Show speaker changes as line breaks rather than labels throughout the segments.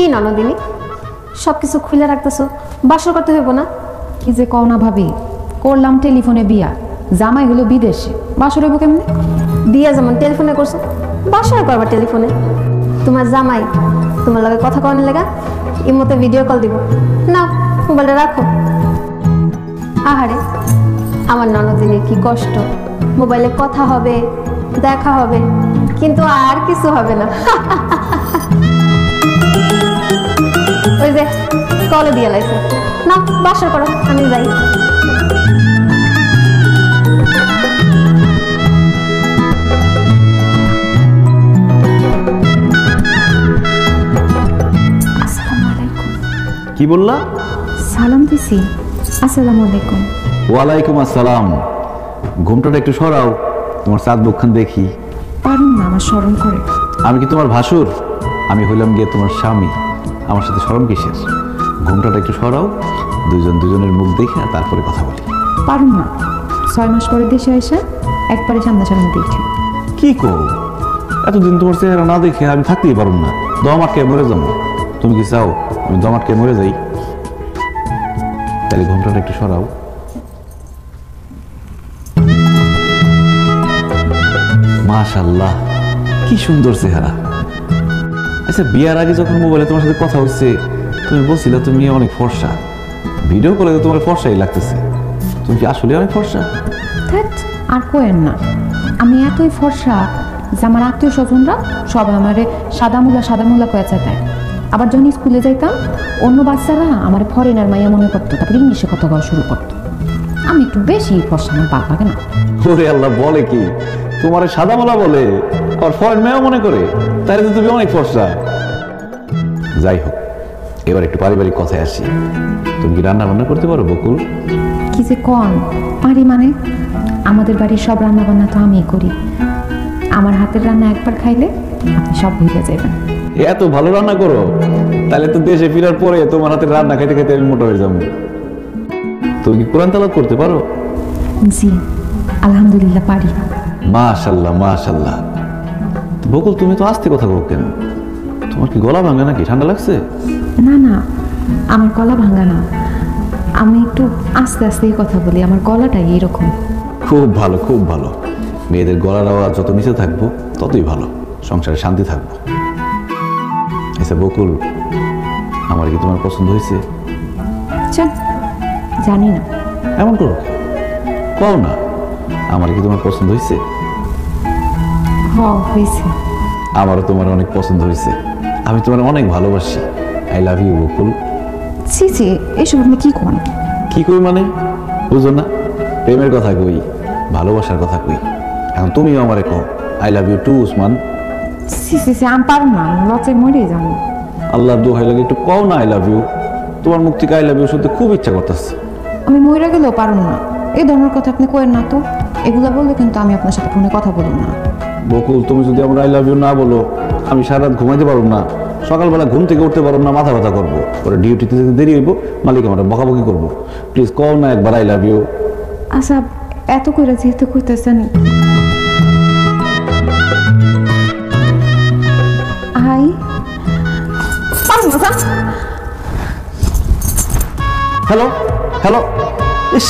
কি ননদিনী সবকিছু খুলে রাখতেছো, বাসর করতে হইব না?
কি যে কও না ভাবি, করলাম টেলিফোনে বিয়া, জামাই হলো বিদেশে, বাসর হইব কেমনে?
বিয়া যেমন টেলিফোনে করছো, বাসর করবা টেলিফোনে। তোমার জামাই তোমার লগে কথা কওয়ার লাগা ইমতে ভিডিও কল দিব, না মোবাইলটা রাখো। আহারে আমার ননদিনীর কি কষ্ট, মোবাইলে কথা হবে, দেখা হবে, কিন্তু আর কিছু হবে না। ওই যে কলে দিয়ে লাইছে, না বাসর করো, আমি যাই।
কি বললা?
সালাম দিছি। আসসালামু আলাইকুম।
ওয়ালাইকুম আসসালাম। ঘুমটাটা একটু সরাও, তোমার চাঁদ বুকখান দেখি।
পারুন না, আমার শরম করে।
আমি কি তোমার ভাসুর? আমি হইলাম গিয়ে তোমার স্বামী, আমার সাথে শরম কিসের? ঘুমটাটা একটু সরাও, দুজনের মুখ দেখে তারপরে কথা বলি।
পারুন না, 6 মাস পরে দেশে এসে একবারে সামনাসামনি দেখি।
কি কো, এতদিন তোমার চেহারা না দেখে আমি থাকতেই পারুম না, দম আটকে মরে যাবো। তুমি কি চাও আমি দম আটকে মরে যাই? তাহলে ঘুমটাটা একটু সরাও। মাশাআল্লাহ, কি সুন্দর চেহারা। আচ্ছা, বিয়ার আগে যখন মোবাইলে তোমার সাথে কথা হচ্ছে, তুমি বলছিলে তুমি অনেক ফর্সা, ভিডিও কলে তো তোমার ফর্সাই লাগতেছে। তুমি কি আসলে অনেক ফর্সা?
ধ্যাৎ, আর কোয়েন না, আমি এতই ফর্সা যে আমার আত্মীয় স্বজনরা সবাই আমারে সাদামুলা কয়েছে দেয়। আবার যখন স্কুলে যাইতাম, অন্য বাচ্চারা আমার ফরেনার মাইয়া মনে করতো, তারপরে ইংলিশে কথা বলা শুরু করতো। আমি একটু বেশি ফর্সা, আমার বাপ লাগে না।
ওরে আল্লাহ, বলে কি তোমার সাদামোলা বলে, আর ফরেন মেয়েও মনে করে, তাহলে তো তুমি অনেক ফর্সা। যাই হোক, এবার একটু পারিবারিক কথায় আসি। তুমি কি রান্না বান্না করতে পারো বকুল?
কি যে কন পারি মানে, আমাদের বাড়ির সব রান্না বান্না তো আমিই করি। আমার হাতের রান্না একবার খাইলে আপনি সব ভুলে যাবেন।
এত ভালো রান্না করো, তাহলে তো দেশে ফেরার পরে তোমার হাতের রান্না খাইতে খাইতে আমি মোটা হয়ে যাবো। তুমি কি কোরআন তেলাওয়াত করতে পারো?
জি আলহামদুলিল্লাহ পারি।
মাশাআল্লাহ মাশাআল্লাহ। বকুল, তুমি তো আস্তে কথা বলো কেন? তোমার কি গলা ভাঙে নাকি? ঠান্ডা লাগছে?
না না, আমার গলা ভাঙা না, আমি একটু আস্তে আস্তেই কথা বলি, আমার গলাটাই এরকম।
খুব ভালো খুব ভালো। মেয়েদের গলার আওয়াজ যত নিচে থাকবো ততই ভালো, সংসারে শান্তি থাকবো। আচ্ছা বকুল, আমার কি তোমার পছন্দ হয়েছে?
জানি না।
এমন করো কও না, আমার কি তোমার পছন্দ হয়েছে?
হয়েছে।
আমারও তোমার অনেক পছন্দ হয়েছে, আমি তোমার অনেক ভালোবাসি। আই লাভ ইউ বকুল।
ছি ছি, এসব আপনি কি কোন?
কি কই মানে বুঝো না? প্রেমের কথা কই, ভালোবাসার কথা কই। এখন তুমিও আমারে কও I love you too Usman.
ছি ছি ছি, আমি পারবো না, লজ্জায় মরে যাবো।
আল্লাহর দোহাই লাগে একটু কও না আই লাভ ইউ। তোমার মুখ থেকে আই লাভ ইউ শুনতে খুব ইচ্ছা করতেছে।
আমি মরে গেলেও পারবো না, এই ধরনের কথা আপনি কইেন না তো। এগুলা বললে কিন্তু আমি আপনার সাথে ফোনে কথা বলবো না।
বকুল, তুমি যদি আমার আই লাভ ইউ না বলো, আমি সারা রাত ঘুমাইতে পারবো না, সকালবেলা ঘুম থেকে উঠতে পারবো না, মাথা ব্যথা করবো, পরে ডিউটিতে যেতে দেরি হইব, মালিক আমার বকাবকি করবো। প্লিজ কও না একবার আই লাভ ইউ।
আচ্ছা, এত কইরা যেহেতু কইতেছেন, আই
হ্যালো হ্যালো। ইস,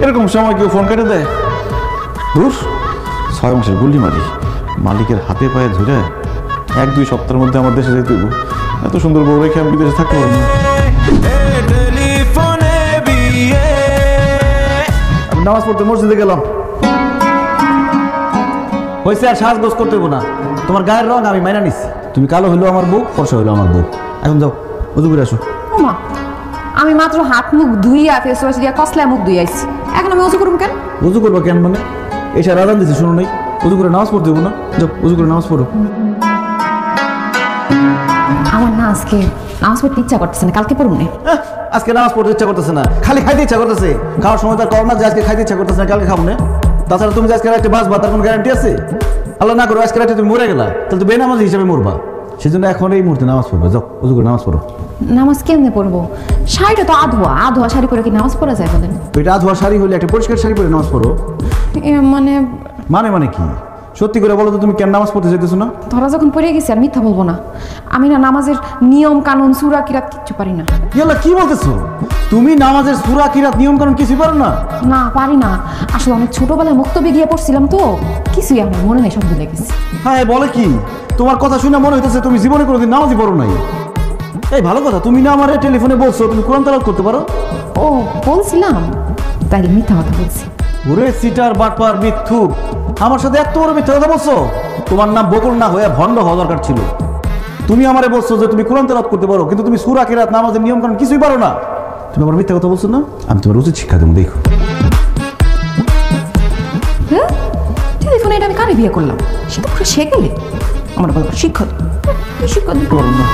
এরকম সময় কেউ ফোন কেটে দেয়? 6 মাসের গুল্লি মারি, মালিকের হাতে পায়ে ধরে 1-2 সপ্তাহের মধ্যে আমার দেশে যেতে হবে। এত সুন্দর বউ রেখে আমি বিদেশে থাকতে পারি না। আমি নামাজ পড়তে মসজিদে গেলাম।
হয়েছে, আর সাজগোজ করতে হবো না। তোমার গায়ের রং আমি মাইনা নিচ্ছি। তুমি কালো হইলো আমার বউ, ফর্সা হইলো আমার বউ। এখন যাও, উজু করে আসো।
মা, আমি মাত্র হাত মুখ ধুইয়া ফেস ওয়াশ দিয়া কসলায় মুখ ধুই আইছি, এখন আমি উজু করব কেন?
উজু করবো কেন মানে? এসে রাজান দিচ্ছে, শুনো নাই? উজু করে নামাজ পড়তে হবো না? যাও, উজু করে নামাজ পড়ো।
আমার না আজকে নামাজ পড়তে ইচ্ছা করতেছে না, কালকে পড়ুন।
আজকে নামাজ পড়তে ইচ্ছা করতেছে না, খালি খাইতে ইচ্ছা করতেছে। খাওয়ার সময় তার কর না যে আজকে খাইতে ইচ্ছা করতেছে না, কালকে খাবো না। তাছাড়া তুমি যে আজকে রাতে বাঁচবা তার কোনো গ্যারান্টি আছে? আল্লাহ না করো আজকে রাতে তুমি মরে গেলা, তাহলে তো বেনামাজি হিসাবে মরবা। সেই জন্য এখন এই মুহূর্তে নামাজ পড়বে। যাও, উজু করে নামাজ পড়ো।
নামাজ কেমনে পড়বো? শাড়িটা তো আধোয়া শাড়ি পরে কি নামাজ পড়া যায় বলেন?
ওইটা আধোয়া শাড়ি হলে একটা পরিষ্কার শাড়ি পরে নামাজ পড়ো।
মানে
মানে মানে কি? সত্যি করে বলো তো তুমি কেন নামাজ পড়তে যেতেছো না?
ধরা যখন পড়ে গেছি আর মিথ্যা বলবো না। আমি না নামাজের নিয়ম কানুন সূরা কিরাত কিচ্ছু পারি না।
ইয়াল্লা কি বলতেছো? তুমি নামাজের সূরা কিরাত নিয়ম কানুন কিছুই পারো না?
না পারি না, আসলে অনেক ছোটবেলায় মুক্তবে গিয়ে পড়ছিলাম তো, কিছুই আমার মনে নেই, সব ভুলে গেছি।
হ্যাঁ বলে কি? তোমার কথা শুনে মনে হইতেছে তুমি জীবনে কোনোদিন নামাজই পড়ো নাই। এই ভালো কথা, তুমি না আমার টেলিফোনে বলছো তুমি কোরআন তেলাওয়াত করতে পারো?
ও বলছিলাম, তাইলে মিথ্যা কথা বলছি।
ওরে সিটার বাটপার মিথ্যুক, আমার সাথে এত বড় মিথ্যা কথা বলছো? তোমার নাম বকুল না হয়ে ভণ্ড হওয়া দরকার ছিল। তুমি আমারে বলছো যে তুমি কোরআন তেলাওয়াত করতে পারো, কিন্তু তুমি সূরা কিরাত নামাজের নিয়ম কানুন কিছুই পারো না। তুমি আমার মিথ্যা কথা বলছো না? আমি তোমার উচিত শিক্ষা দেবো, দেখো।
হ্যাঁ, টেলিফোনে এটা আমি কারে বিয়ে করলাম? সে তো পুরো শেখেলে আমার বলবো শিক্ষা শিক্ষা করো না।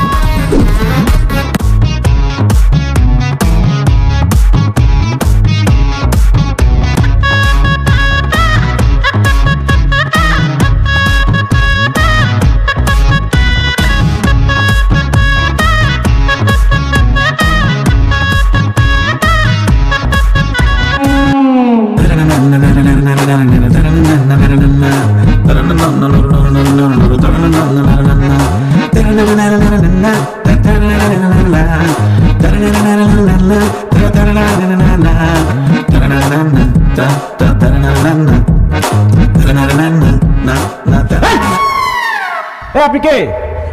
আপনি কে?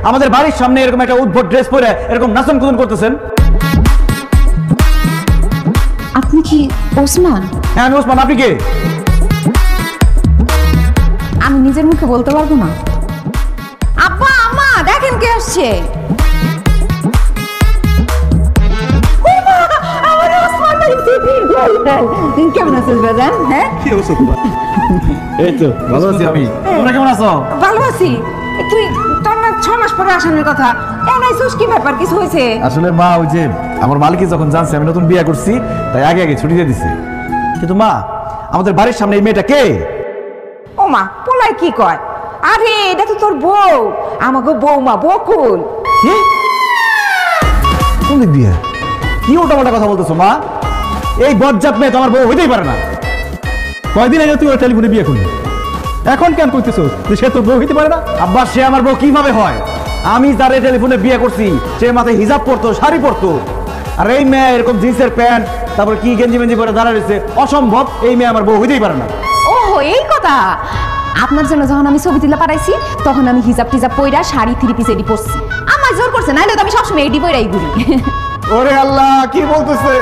আমাদের বাড়ির সামনে এরকম একটা উদ্ভট ড্রেস পরে এরকম নাচন কুদন করতেছেন?
আপনি কি ওসমান?
হ্যাঁ আমি ওসমান। আপনি কে?
আমি নিজের মুখে বলতে পারবো না। আব্বা আম্মা দেখেন কে আসছে। কেমন আছিস বাজান? হ্যাঁ
এই তো ভালো আছি আমি। তোমরা কেমন আছো?
ভালো আছি। তুই তোর না 6 মাস পরে আসানোর কথা, এনাইছিস কি ব্যাপার? কিছু হয়েছে?
আসলে মা ওই যে আমার মালিকই যখন জানছে আমি নতুন বিয়ে করছি তাই আগে আগে ছুটি দিয়ে দিছে। কিন্তু মা আমাদের বাড়ির সামনে এই মেয়েটা কে?
ও মা, পোলাই কি কয়? আরে এটা তো তোর বউ, আমাকে বৌমা বকুল।
কি? কোন দিক দিয়ে? কি ওটা কথা বলতেছো মা? এই বজ্জাত মেয়ে তো আমার বউ হইতেই পারে না। কয়দিন আগে তুই ওর টেলিফোনে বিয়ে করলি, এখন কেন করতেছো যে সে তোর বউ হইতে পারে না? আব্বা সে আমার বউ কিভাবে হয়? আমি যারে টেলিফোনে বিয়ে করছি সে মাথায় হিজাব পরতো, শাড়ি পরতো, আর এই মেয়ে এরকম জিন্সের প্যান্ট তারপর কি গেঞ্জি মেঞ্জি পরে দাঁড়া রয়েছে। অসম্ভব, এই মেয়ে আমার বউ হইতেই পারে না।
ওহো এই কথা। আপনার জন্য যখন আমি ছবি তুলে পাঠাইছি তখন আমি হিজাব টিজাব পইরা শাড়ি 3 পিস এডি পরছি। আমার জোর করছে, নাইলে তো আমি সবসময় এডি পইরাই ঘুরি।
ওরে আল্লাহ কি বলতেছে?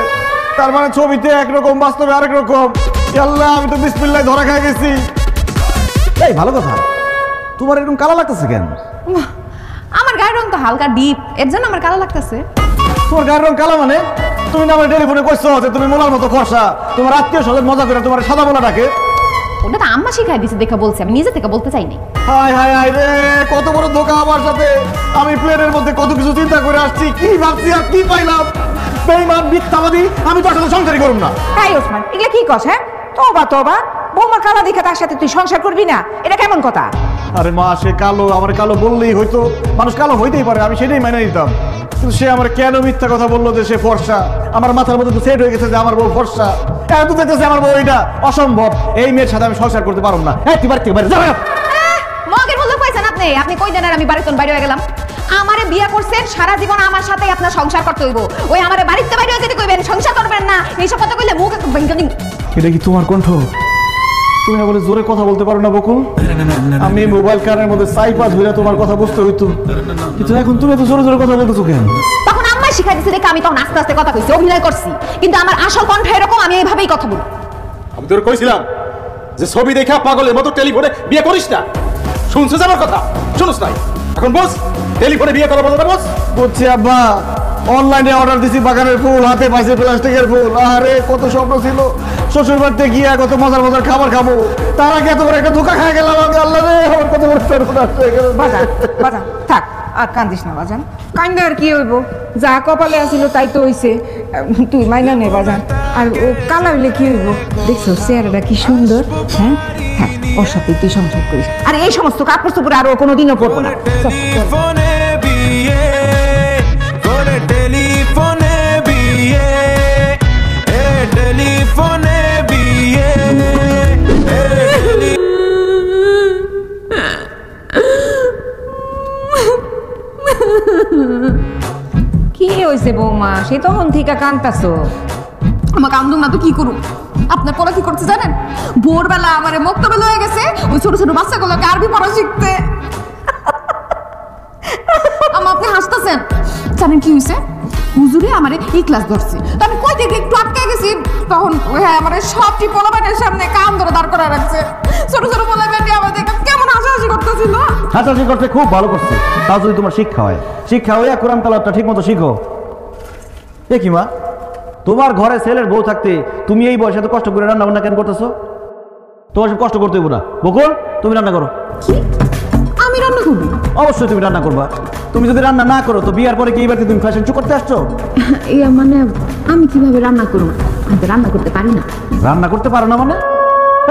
তার মানে ছবিতে একরকম বাস্তবে আরেক রকম। আল্লাহ আমি তো বিসমিল্লাহ ধরা খাই গেছি। এই ভালো কথা, তোমার এরকম কালো লাগতেছে কেন?
আমার গায়ের রং তো হালকা ডিপ, এর জন্য আমার কালো লাগতেছে।
তোমার গায়ের রং কালো মানে? তুমি না আমার টেলিফোনে কইছো যে তুমি মোলার মতো ফর্সা, তোমার আত্মীয় স্বজন মজা করে তোমার সাদা মোলা ডাকে।
ওটা তো আম্মা শিখাই দিছে দেখে বলছি, আমি নিজে থেকে বলতে চাইনি।
হায় হায় হায় রে, কত বড় ধোকা আমার সাথে। আমি প্লেনের মধ্যে কত কিছু চিন্তা করে আসছি, কি ভাবছি আর কি পাইলাম। বেঈমান মিথ্যাবাদী, আমি তোর সাথে সংসারই করব না।
তাই ওসমান, এগুলা কি কস? হ্যাঁ তোবা তোবা, বৌমা কালা দেখে তার সাথে তুই সংসার করবি না, এটা কেমন কথা?
আরে মা সে কালো, আমার কালো বললেই হয়তো, মানুষ কালো হইতেই পারে, আমি সেটাই মেনে নিতাম। কিন্তু সে আমার কেন মিথ্যা কথা বললো যে সে ফর্সা? আমার মাথার মধ্যে তো সেট হয়ে গেছে যে আমার বউ ফর্সা। এত দেখতেছে আমার বউ, এটা অসম্ভব। এই মেয়ের সাথে আমি সংসার করতে পারবো না। তুই বাড়ি থেকে বাইরে যাবে।
মগের বলতে পাইছেন আপনি? আপনি কই দেন আর আমি বাড়িতে বাইরে হয়ে গেলাম? আমারে বিয়া করছেন, সারা জীবন আমার সাথে আপনার সংসার করতে হইব। ওই আমারে বাড়িতে বাইরে যেতে কইবেন, সংসার করবেন না, এইসব কথা কইলে মুখ একটু ভেঙে দিন।
এটা কি তোমার কণ্ঠ? তুমি না বলে জোরে কথা বলতে পারো না বকুল? আমি মোবাইল কানের মধ্যে সাইপা ধরে তোমার কথা বুঝতে হইতো, কিন্তু এখন তুমি এত জোরে জোরে কথা বলতেছো কেন?
তখন আম্মাই শিখাই দিছে দেখে আমি তখন আস্তে আস্তে কথা কইছি, অভিনয় করছি। কিন্তু আমার আসল কণ্ঠ এরকম, আমি এইভাবেই কথা বলি।
আমি তোর কইছিলাম যে ছবি দেখা পাগলের মতো টেলিফোনে বিয়ে করিস না। শুনছিস আমার কথা? শুনছ নাই? এখন বস, টেলিফোনে বিয়ে করা বলতে বস।
বুঝছি আব্বা, অনলাইনে অর্ডার দিছি বাগানের ফুল, হাতে পাইছে প্লাস্টিকের ফুল। আরে কত স্বপ্ন ছিল শ্বশুর বাড়িতে গিয়ে কত মজার মজার খাবার খাবো, তার আগে এত বড় একটা ধোকা খাই গেলাম। আল্লাহ রে, আমার কত বড় সর্বনাশ হয়ে গেল।
বাজান বাজান থাক, আর কান্দিস না বাজান। কান্দে আর কি হইব? যা কপালে আসিল তাই তো হইছে। তুই মাইনা নে বাজান। আর ও কালা হইলে কি হইব? দেখছো চেহারাটা কি সুন্দর। হ্যাঁ হ্যাঁ, ওর সাথে তুই সংসার করিস। আর এই সমস্ত কাপড় চোপড় আর ও কোনোদিনও পরবো না। চল, চল। কি হয়েছে বৌমা, সে তখন থেকে কান্তাছো?
আমার কান্দুম না তো কি করুম? আপনার পোলা কি করছে জানেন? ভোরবেলা আমার মক্তবে হয়ে গেছে ওই ছোট ছোট বাচ্চাগুলোকে আরবি পড়া শিখতে। আপনি হাসতেছেন, জানেন কি হয়েছে? হুজুরে আমারে এই ক্লাস ধরছে, তো আমি কই থেকে একটু আটকে গেছি, তখন হ্যাঁ আমার সবটি পোলাপানের সামনে কান ধরে দাঁড় করা রাখছে। ছোট ছোট পোলাপানি আমাদের কেমন হাসাহাসি করতেছিল।
হাসাহাসি করতে খুব ভালো করছে, তাও যদি তোমার শিক্ষা হয়, শিক্ষা হইয়া কোরআন তালাওয়াতটা ঠিক মতো শিখো। এ কি মা, তোমার ঘরে ছেলের বউ থাকতে তুমি এই বয়সে এত কষ্ট করে রান্না বান্না কেন করতেছো? তোমার সব কষ্ট করতে হইব না। বকুল, তুমি রান্না করো।
কি আমি রান্না করবো?
অবশ্যই তুমি রান্না করবা। তুমি যদি রান্না না করো তো বিয়ার পরে কি এইবার তুমি ফ্যাশন শো করতে আসছো?
মানে আমি কিভাবে রান্না করবো? আমি তো রান্না করতে পারি না।
রান্না করতে পারো না মানে?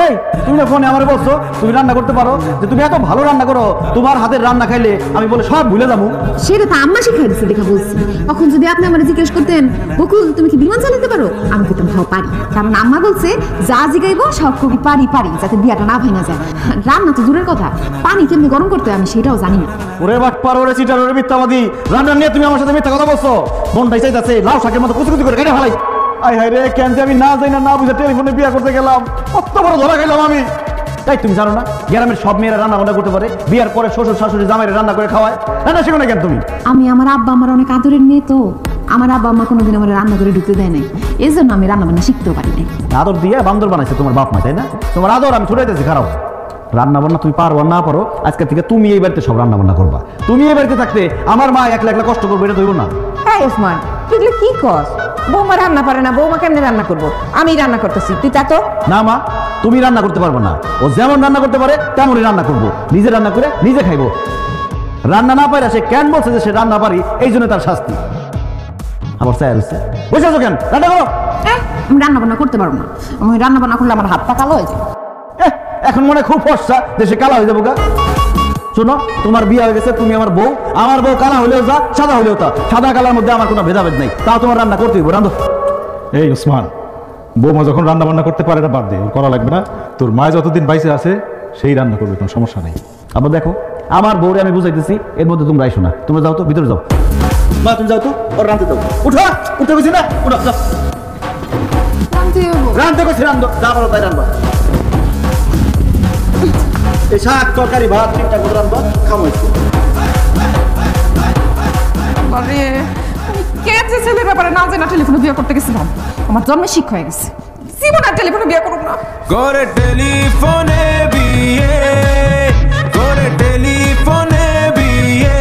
এই তুমি না ফোনে আমার বলছো তুমি রান্না করতে পারো, যে তুমি এত ভালো রান্না করো, তোমার হাতের রান্না খাইলে আমি বলে সব ভুলে যাবো।
সেটা তো আম্মা শিখাই দিচ্ছে দেখা বলছি। তখন যদি আপনি আমার জিজ্ঞেস করতেন বকুল তুমি কি বিমান চালাতে পারো, আমি কিন্তু তাও পারি, কারণ আম্মা বলছে যা জিগাইবো সব কবি পারি পারি, যাতে বিয়াটা না ভাঙা যায়। রান্না তো দূরের কথা, পানি কেমনি গরম করতে হয় আমি সেটাও জানি না।
ওরে বাটপার, ওরে চিটার, ওরে মিথ্যাবাদী, রান্না নিয়ে তুমি আমার সাথে মিথ্যা কথা বলছো। মনটাই চাইতেছে লাউ শাকের মতো কুচি কুচি করে কেটে ফেলাই। আই হাই রে, কেন যে আমি না যাই না বুঝে টেলিফোনে বিয়ে করতে গেলাম, কত বড় ধরা খাইলাম আমি। তাই তুমি জানো না গ্রামের সব মেয়েরা রান্না বান্না করতে পারে? বিয়ার পরে শ্বশুর শাশুড়ি জামাইরে রান্না করে খাওয়ায়, রান্না শিখো না কেন তুমি?
আমি আমার আব্বা আমার অনেক আদরের মেয়ে, তো আমার আব্বা আম্মা কোনোদিন আমার রান্না করে ঢুকতে দেয় নাই, এই জন্য আমি রান্না বান্না শিখতেও পারি নাই।
আদর দিয়ে বান্দর বানাইছে তোমার বাপ মা, তাই না? তোমার আদর আমি ছুটাইতেছি খারাপ। রান্না বান্না তুমি পারো না পারো, আজকে থেকে তুমি এই বাড়িতে সব রান্না বান্না করবা। তুমি এই বাড়িতে থাকতে আমার মা একলা একলা কষ্ট করবে, এটা ধরবো না।
হ্যাঁ ওসমান, তুই এগুলো কি কর? বৌমা রান্না পারে না, বৌমা কেমনে রান্না করবো? আমি রান্না করতেছি, তুই তা তো।
না মা, তুমি রান্না করতে পারবো না। ও যেমন রান্না করতে পারে তেমনই রান্না করবো, নিজে রান্না করে নিজে খাইবো। রান্না না পারে সে কেন বলছে যে সে রান্না পারি, এই জন্য তার শাস্তি। আবার চাই রয়েছে, বসে আছো কেন? রান্না করো।
আমি রান্না বান্না করতে পারবো না, আমি রান্না বান্না করলে আমার হাত পা কালো হয়ে যায়।
এখন মনে খুব ফর্সা, দেশে কালা হয়ে যাবো গা। শোনো, তোমার বিয়ে হয়ে গেছে, তুমি আমার বউ। আমার বউ কালা হলেও যা, সাদা হলেও তা, সাদা কালার মধ্যে আমার কোনো ভেদাভেদ নেই। তাও তোমার রান্না করতে হইব, রান্ধো।
এই ওসমান, বৌমা যখন রান্না বান্না করতে পারে না বাদ দে, করা লাগবে না। তোর মা যতদিন বাইসে আছে সেই রান্না করবে, কোনো সমস্যা নেই।
আবার দেখো, আমার বউরে আমি বুঝাইতেছি, এর মধ্যে তোমরা আইসো না। তোমরা যাও তো, ভিতরে যাও। মা তুমি যাও তো, ওর রাঁধতে দাও। উঠো, উঠতে গেছি না, উঠো যাও। রাঁধতে গেছি, রান্ধো, যা বলো তাই রান্ধবা। এই শাক তরকারি ভাত ঠিকঠাক করে রান্ধবা, খামো।
আরে কে যে ছেলের ব্যাপারে না জানা টেলিফোনে বিয়ে করতে গেছিলাম, আমার জন্মে শিক্ষা হয়ে গেছে, জীবন আর টেলিফোনে বিয়ে করব না।
করে টেলিফোনে বিয়ে, করে টেলিফোনে বিয়ে,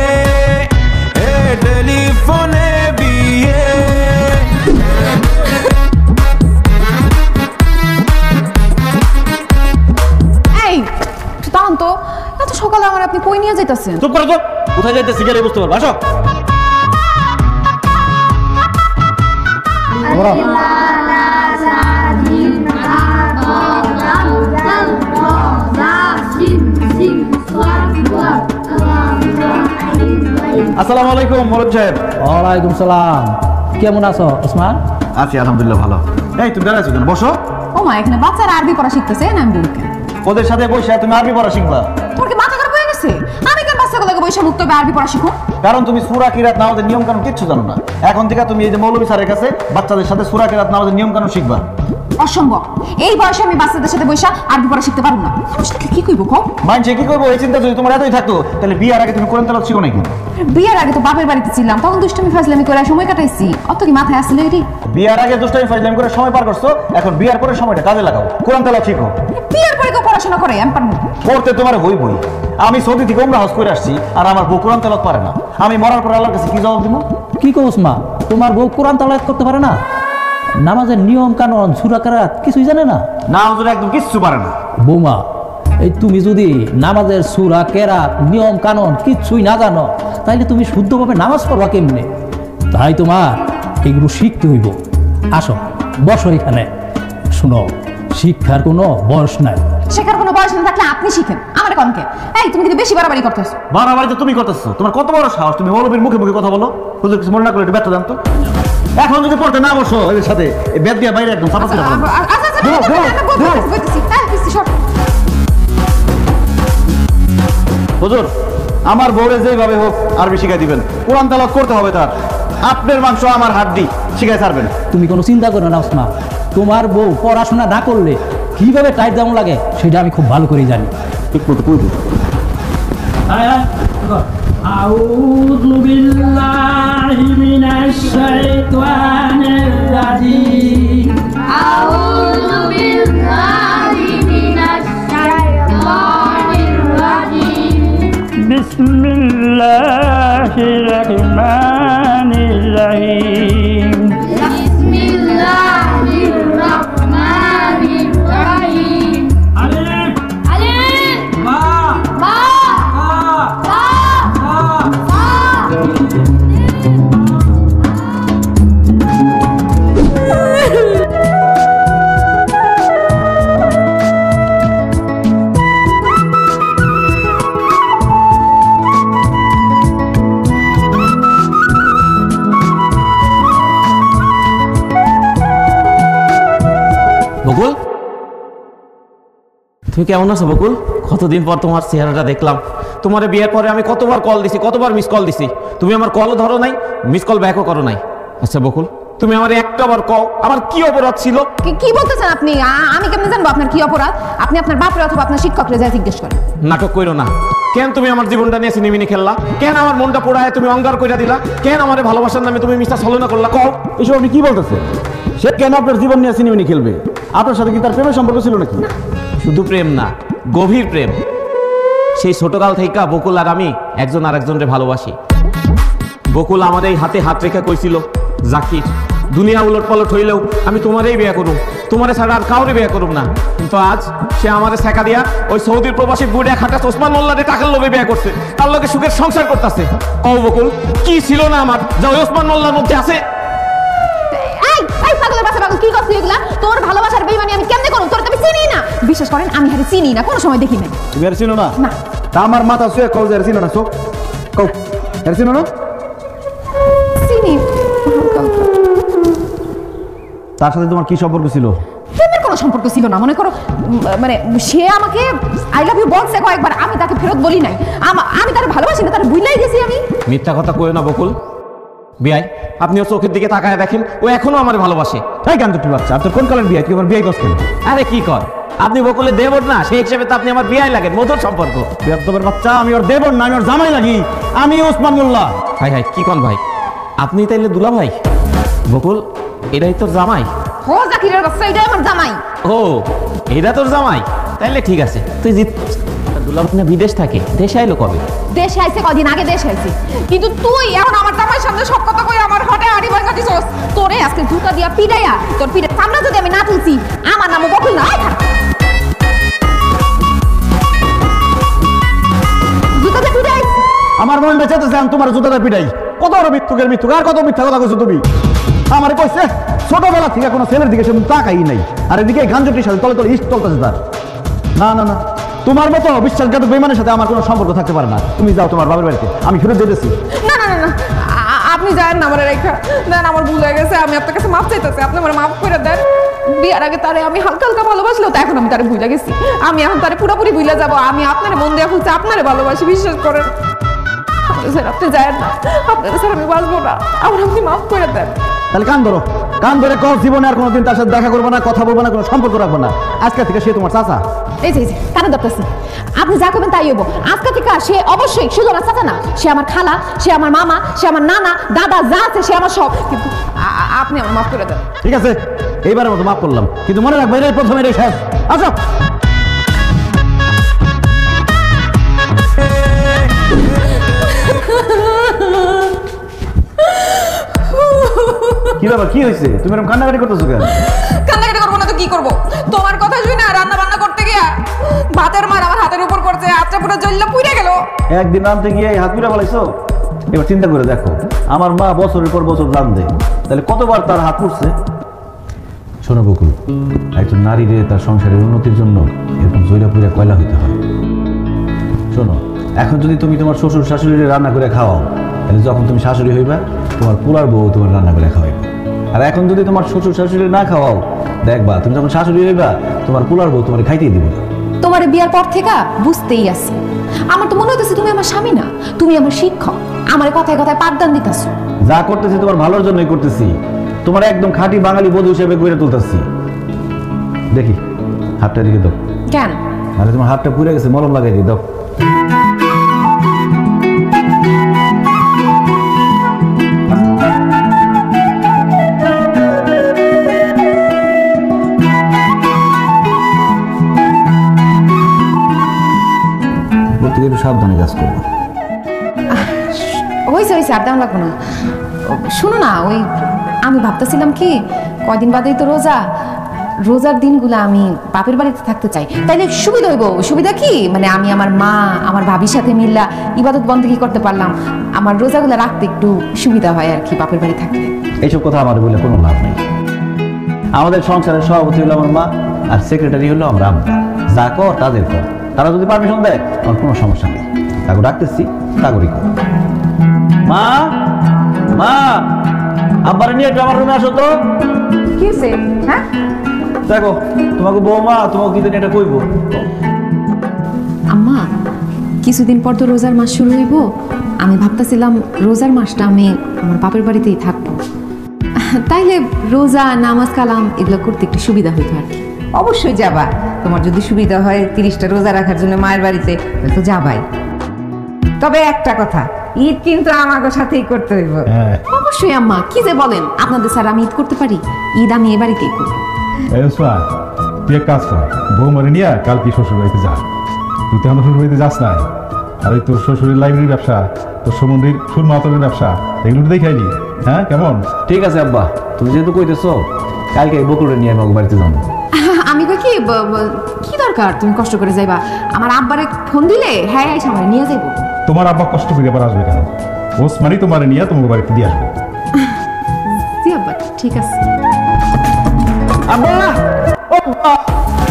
এ টেলিফোনে বিয়ে।
এই তখন তো এত সকালে আমার আপনি কই নিয়ে যাইতাছেন?
চুপ করো তো, কোথায় যাইতেছি গেলে বুঝতে পারবো। আসো। আসসালামু আলাইকুম মরদ সাহেব।
ওয়ালাইকুম সালাম, কেমন আছো ওসমান?
আছি আলহামদুলিল্লাহ ভালো। এই তুমি দাঁড়াইছো কেন? বসো।
ও মা, এখানে বাচ্চারা আরবি পড়া শিখতেছে, না আমি বলকে
ওদের সাথে বসে তুমি আরবি পড়া শিখবা?
তোমার কি মাথা খারাপ হয়ে গেছে? আমি কেন বাচ্চাগুলোকে বসে মুক্ত হবে আরবি পড়া শিখো?
কারণ তুমি সূরা কিরাত নামাজের নিয়ম কানুন কিচ্ছু জানো না। এখন থেকে তুমি এই যে মৌলভী স্যারের কাছে বাচ্চাদের সাথে সূরা কিরাত নামাজের নিয়ম কানুন শিখবা।
অসম্ভব, এই বয়সে আমি বাচ্চাদের সাথে বসে আরবি পড়া শিখতে পারবো না। কি কইবো কও?
মানছে কি করবো এই চিন্তা যদি তোমার এতই থাকতো, তাহলে বিয়ার আগে তুমি কোরআন তেলাওয়াত শিখো নাকি?
বিয়ের আগে তো বাপের বাড়িতে ছিলাম, তখন দুষ্টুমি ফাজলামি করে সময় কাটাইছি, অত কি মাথায় আসলে এটি?
বিয়ার আগে দুষ্টামি ফাজলামি করে সময় পার করছো, এখন বিয়ার পরে সময়টা কাজে লাগাও, কোরআন তেলাওয়াত শিখো।
বিয়ের পরে কেউ পড়াশোনা করে? আমি পারবো না।
করতে তোমার হইবই। আমি সৌদি থেকে উমরা হজ করে আসছি, আর আমার বউ কোরআন তেলাওয়াত পারে না। আমি মরার পর আল্লাহর কাছে কি জবাব দিব?
কি কো ওসমান, তোমার বউ কোরআন তেলাওয়াত করতে পারে না? নামাজের নিয়ম কানুন সূরা কিরাত কিছুই জানে না?
না হুজুর, একদম কিচ্ছু পারে না।
বৌমা, এই তুমি যদি নামাজের সূরা কিরাত নিয়ম কানুন কিচ্ছুই না জানো, তাইলে তুমি শুদ্ধভাবে নামাজ পড়বা কেমনে? তাই তোমার এগুলো শিখতে হইব। আসো বসো এখানে। শুনো, শিক্ষার কোনো বয়স নাই।
শেখার কোনো বয়স না থাকলে আপনি শিখেন, আমার কনকে। এই তুমি কিন্তু বেশি বাড়াবাড়ি করতেছো।
বাড়াবাড়ি তো তুমি করতেছো, তোমার কত বড় সাহস, তুমি মৌলবীর মুখে মুখে কথা বলো। হুজুর কিছু মনে না করলে একটু ব্যর্থ দাম তো। এখন যদি পড়তে না বসো এদের সাথে, এই ব্যাট দিয়ে বাইরে একদম চাপা করে ফেলবো। হুজুর আমার বউরে যেভাবে হোক আরবি শিখাই দিবেন, কোরআন তেলাওয়াত করতে হবে তার। আপনার মাংস আমার হাড্ডি, শিখাই ছাড়বেন।
তুমি কোনো চিন্তা করো না ওসমান, তোমার বউ পড়াশোনা না করলে কিভাবে টাইট যেমন লাগে সেটা আমি খুব ভালো করেই জানি।
ঠিক মতো কই দিন।
আউযু বিল্লাহি মিনাশ শাইতানির রাজিম।
আউযু বিল্লাহি মিনাশ শাইতানির রাজিম।
বিসমিল্লাহির রহমানির রহিম।
বিসমিল্লাহির রহমানির রহিম।
আলিফ
আলিফ
বা
বা
তা
তা
তা।
বকুল, তুমি কেমন আছো বকুল? কতদিন পর তোমার চেহারাটা দেখলাম। তোমার বিয়ের পরে আমি কতবার কল দিছি, কতবার মিস কল দিছি, তুমি আমার কলও ধরো নাই, মিস কল ব্যাকও করো নাই। আচ্ছা বকুল, তুমি আমার একটাবার কও আমার কি অপরাধ ছিল?
কি বলতেছেন আপনি? আমি কেমনে জানবো আপনার কি অপরাধ? আপনি আপনার বাপরে অথবা আপনার শিক্ষকরে যা জিজ্ঞেস করেন।
নাটক কইরো না। কেন তুমি আমার জীবনটা নিয়ে সিনেমিনি খেললা? কেন আমার মনটা পোড়ায় তুমি অঙ্গার কইরা দিলা? কেন আমার ভালোবাসার নামে তুমি মিথ্যা ছলনা করলা? কও।
এসব আপনি কি বলতেছেন? সে কেন আপনার জীবন নিয়ে সিনেমিনি খেলবে? আপনার সাথে কি তার প্রেমের সম্পর্ক ছিল নাকি?
শুধু প্রেম না, গভীর প্রেম। সেই ছোটকাল থেকে বকুল আর আমি একজন আরেকজনকে ভালোবাসি। বকুল আমার এই হাতে হাত রেখে কইছিল, জাকির দুনিয়া উলট পালট হইলেও আমি তোমারই বিয়ে করুম, তোমারে ছাড়া আর কাউরে বিয়ে করুম না। কিন্তু আজ সে আমারে শেখা দিয়া ওই সৌদির প্রবাসী বুড়ে খাটা ওসমান মোল্লারে টাকার লোভে বিয়ে করছে, তার লোকে সুখের সংসার করতেছে। ও বকুল, কি ছিল না আমার যা ওই ওসমান মোল্লার মধ্যে আছে?
পাগলের বাসা পাগল, কি করছিস এগুলা? তোর ভালোবাসার বেইমানি আমি কেমনে করব? তোর তো আমি চিনি না। বিশ্বাস করেন আমি হারে চিনি না, কোনো সময় দেখি নাই।
তুমি আর চিনো না?
না।
তা আমার মাথা শুয়ে কল যে চিনো না? চোখ কও, আর চিনো না?
চিনি।
তার সাথে তোমার কি সম্পর্ক ছিল?
প্রেমের কোনো সম্পর্ক ছিল না। মনে করো মানে সে আমাকে আই লাভ ইউ বলছে কয়েকবার, আমি তাকে ফেরত বলি নাই। আমি তাকে ভালোবাসি না, তার ভুলাই গেছি আমি।
মিথ্যা কথা কইও না বকুল। বিয়াই, আপনি ওর চোখের দিকে তাকায় দেখেন, ও এখনো আমার ভালোবাসে।
তাই কেন তুই বাচ্চা? আর তোর কোন কালের বিয়ে? তুই আমার বিয়ে করছেন?
আরে কি কর, আপনি বকুলের দেবর না, সেই হিসেবে তো আপনি আমার বিয়াই লাগেন, মধুর সম্পর্ক।
বেয়াদবের বাচ্চা, আমি ওর দেবর না, আমি ওর জামাই লাগি। আমি ওসমান মোল্লা।
হাই হাই, কি কন ভাই? আপনি তাইলে দুলা ভাই? বকুল, এটাই তোর জামাই?
ও জাকিরের বাচ্চা, এটাই আমার জামাই।
ও, এটা তোর জামাই? তাইলে ঠিক আছে। তুই জিত দুলা ভাই না বিদেশ থাকে, দেশে আইলো কবে?
দেশে আইছে কদিন আগে দেশে আইছে। কিন্তু তুই এখন আমার জামাইয়ের সামনে সব কথা কই আমার হটে আড়ি ভাঙা দিছস। তোরে আজকে জুতা দিয়া পিড়াইয়া তোর পিঠে চামড়া যদি আমি না তুলছি, আমার নামও বকুল না। আয় খারাপ জুতা দিয়ে পিড়াই।
আমার মন বেঁচে তো তোমার জুতাটা পিটাই। কত বড় মৃত্যুকের মৃত্যু, আর কত মিথ্যা কথা কইছো তুমি। আমারে কইছে ছোটবেলা থেকে কোনো ছেলের দিকে সে তাকাই নাই, আর এদিকে গাঞ্জটির সাথে তলে তলে ইস্ট চলতেছে তার। না না না, তোমার মতো বিশ্বাসঘাতক বেইমানের সাথে আমার কোনো সম্পর্ক থাকতে পারে না। তুমি যাও তোমার বাবার বাড়িতে, আমি ফেরত যেতেছি।
না না না না, আপনি যান না, আমার রেখা দেন, আমার ভুল হয়ে গেছে, আমি আপনার কাছে মাপ চাইতেছি, আপনি আমার মাফ করে দেন। বিয়ার আগে তারে আমি হালকা হালকা ভালোবাসলেও তো এখন আমি তারে ভুলে গেছি। আমি এখন তারে পুরোপুরি ভুলে যাবো। আমি আপনার মন দেওয়া খুলছি, আপনারে ভালোবাসি, বিশ্বাস করেন। স্যার আপনি যায়েন না, আপনার স্যার আমি বাঁচবো না, আমার আপনি মাফ করে দেন।
তাহলে কান ধরো, কান ধরে কও জীবনে আর কোনোদিন তার সাথে দেখা করবো না, কথা বলবো না, কোনো সম্পর্ক রাখবো না। আজকে থেকে সে তোমার চাচা।
এই যে কানে ধরতেছি, আপনি যা করবেন তাই হবো। আজকে থেকে সে অবশ্যই শুধু আমার চাচা না, সে আমার খালা, সে আমার মামা, সে আমার নানা, দাদা, যা আছে সে আমার সব। কিন্তু আপনি আমার মাফ করে দেন।
ঠিক আছে, এইবারের মতো মাফ করলাম, কিন্তু মনে রাখবে এটাই প্রথমে এটাই শেষ। আসো। কি ব্যাপার, কি হয়েছে? তুমি এরকম কান্নাকাটি করতেছো কেন?
কান্নাকাটি করবো না তো কি করবো? তোমার কথা শুই না, রান্না বান্না করতে গিয়া ভাতের মার আমার হাতের উপর করছে, হাতটা পুরো জ্বললে পুড়ে গেল।
একদিন রাঁধতে গিয়ে হাত পুড়ে ফেলাইছো। এবার চিন্তা করে দেখো, আমার মা বছরের পর বছর রাঁধে, তাহলে কতবার তার হাত পুড়ছে। শোনো বকুল, একজন নারীরে তার সংসারের উন্নতির জন্য এরকম জৈরা পুড়ে কয়লা হইতে হয়। শোনো, এখন যদি তুমি তোমার শ্বশুর শাশুড়িরে রান্না করে খাওয়াও, তাহলে যখন তুমি শাশুড়ি হইবা তোমার পোলার বউ তোমার রান্না করে খাওয়াইবে। আর এখন যদি তোমার শ্বশুর শাশুড়ি না খাওয়াও, দেখবা তুমি যখন শাশুড়ি হইবা তোমার পোলার বউ তোমার খাইতেই দিবে না।
তোমার বিয়ার পর থেকে বুঝতেই আছে। আমার তো মনে হইতেছে তুমি আমার স্বামী না, তুমি আমার শিক্ষক। আমার কথায় কথায় পাঠদান দিতেছো।
যা করতেছি তোমার ভালোর জন্যই করতেছি, তোমার একদম খাঁটি বাঙালি বধূ হিসেবে গড়ে তুলতেছি। দেখি হাতটা দিকে দাও।
কেন?
মানে তোমার হাতটা পুড়ে গেছে, মলম লাগাই দিয়ে দাও। একটু সাবধানে কাজ করবো।
হয়েছে হয়েছে, আর দাম লাগবো না। শুনো না, ওই আমি ভাবতেছিলাম কি কয়দিন বাদেই তো রোজা, রোজার দিনগুলো আমি বাপের বাড়িতে থাকতে চাই। তাইলে সুবিধা হইব। সুবিধা কি মানে আমি আমার মা আমার ভাবির সাথে মিল্লা ইবাদত বন্দেগী করতে পারলাম, আমার রোজাগুলো রাখতে একটু সুবিধা হয় আর কি বাপের বাড়ি থাকলে।
এইসব কথা আমার বলে কোনো লাভ নেই। আমাদের সংসারের সভাপতি হলো আমার মা, আর সেক্রেটারি হলো আমরা আব্বা। যা কর তাদের কর, তারা যদি পারমিশন দেয় আমার কোনো সমস্যা নেই। তাকে ডাকতেছি, তাগরি কর। মা মা, আব্বারে নিয়ে একটু আমার রুমে আসো তো।
কি হয়েছে? হ্যাঁ
দেখো তোমাকে বৌমা তোমাকে কি এটা কইব।
আম্মা, কিছুদিন পর তো রোজার মাস শুরু হইব। আমি ভাবতেছিলাম রোজার মাসটা আমি আমার বাপের বাড়িতেই থাকবো, তাইলে রোজা নামাজ কালাম এগুলো করতে একটু সুবিধা হইতো আর কি।
অবশ্যই যাবা, তোমার যদি সুবিধা হয় 30টা রোজা রাখার জন্য মায়ের বাড়িতে, তাহলে তো যাবাই। তবে একটা কথা, ঈদ কিন্তু আমাদের সাথেই করতে হইব।
অবশ্যই আম্মা, কি যে বলেন, আপনাদের স্যার আমি ঈদ করতে পারি? ঈদ আমি এ বাড়িতেই করবো।
তুই এক কাজ কর, বৌমারে নিয়ে কালকে শ্বশুর বাড়িতে যা। তুই তো আমার শ্বশুর বাড়িতে যাস নাই, আর ওই তোর শ্বশুরের লাইব্রেরির ব্যবসা, তোর সম্বন্ধীর সুরমা আতরের ব্যবসা, এগুলো দেখাইলি। হ্যাঁ কেমন?
ঠিক আছে আব্বা, তুমি যেহেতু কইতেছো, কালকে বকুলরে নিয়ে আমি বাড়িতে যাবো।
আমি কই কি কি দরকার তুমি কষ্ট করে যাইবা? আমার আব্বারে ফোন দিলে হ্যাঁ এসে আমার নিয়ে যাইবো।
তোমার আব্বা কষ্ট করে আবার আসবে কেন? ওসমানি তোমার নিয়ে তোমাকে বাড়িতে দিয়ে আসবে।
জি আব্বা, ঠিক আছে।
আব্বা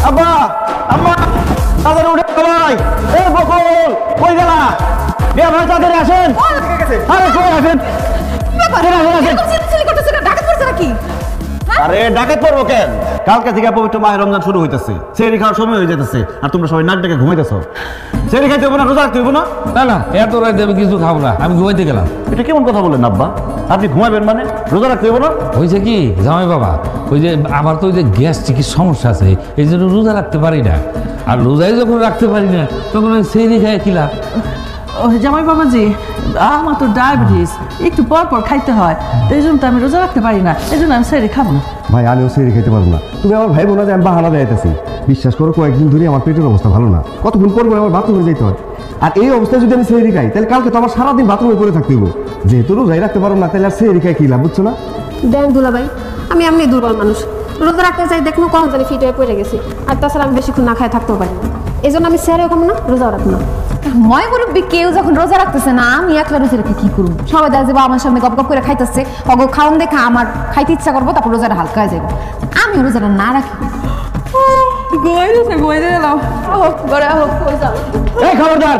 আব্বা আম্মা, তাড়াতাড়ি উঠে সবাই। এ বকুল কই গেলা? বিয়া ভাই তাড়াতাড়ি আসেন। আরে কই আসেন? আরে ডাকাত পড়বো কেন? কালকে থেকে পবিত্র মাহে রমজান শুরু হইতেছে, সেহরি খাওয়ার সময় হয়ে যেতেছে, আর তোমরা সবাই নাক ডেকে ঘুমাইতেছ। সেহরি খাইতে হবে না, রোজা রাখতে হবে না?
না না, এত রাতে আমি কিছু খাবো না, আমি ঘুমাইতে গেলাম।
এটা কেমন কথা বলেন আব্বা? আপনি ঘুমাবেন মানে রোজা রাখতে হবে না?
হয়েছে কি জামাই বাবা, ওই যে আমার তো ওই যে গ্যাস্ট্রিকের সমস্যা আছে, এই জন্য রোজা রাখতে পারি না। আর রোজাই যখন রাখতে পারি না তখন সেহরি খাই কিলা।
জামাই বাবাজি, আমার তো ডায়াবেটিস, একটু পর পর খাইতে হয়, এই জন্য তো আমি রোজা রাখতে পারি না, এই জন্য আমি সেহরি খাবো না।
ভাই আমিও সেহরি খেতে পারবো না। তুমি আমার ভাই বোনা যে আমি বাহানা দেয়াইতেছি, বিশ্বাস করো কয়েকদিন ধরে আমার পেটের অবস্থা ভালো না, কতক্ষণ পর পর আমার বাথরুমে যেতে হয়। আর এই অবস্থায় যদি আমি সেহরি খাই, তাহলে কালকে তো আমার সারাদিন বাথরুমে পড়ে থাকতে হইব। যেহেতু রোজাই রাখতে পারবো না, তাহলে আর সেহরি খাই কি লাভ, বুঝছো না?
দেখ দুলা ভাই, আমি এমনি দুর্বল মানুষ, রোজা রাখতে চাই দেখুন কখন জানি ফিট হয়ে পড়ে গেছি। আর তাছাড়া আমি বেশিক্ষণ না খাই থাকতেও পারি না, এই জন্য আমি সেহরিও খাবো না, রোজাও রাখবো না।
ময় মুরব্বী কেউ যখন রোজা রাখতেছে না, আমি একলা রোজা রেখে কি করবো? সবাই দেখা যাবো আমার সামনে গপ গপ করে খাইতেছে, অগ খাওন দেখা আমার খাইতে ইচ্ছা করবো, তারপর রোজাটা হালকা হয়ে যাবো। আমি রোজাটা না রাখি।
এই খবরদার,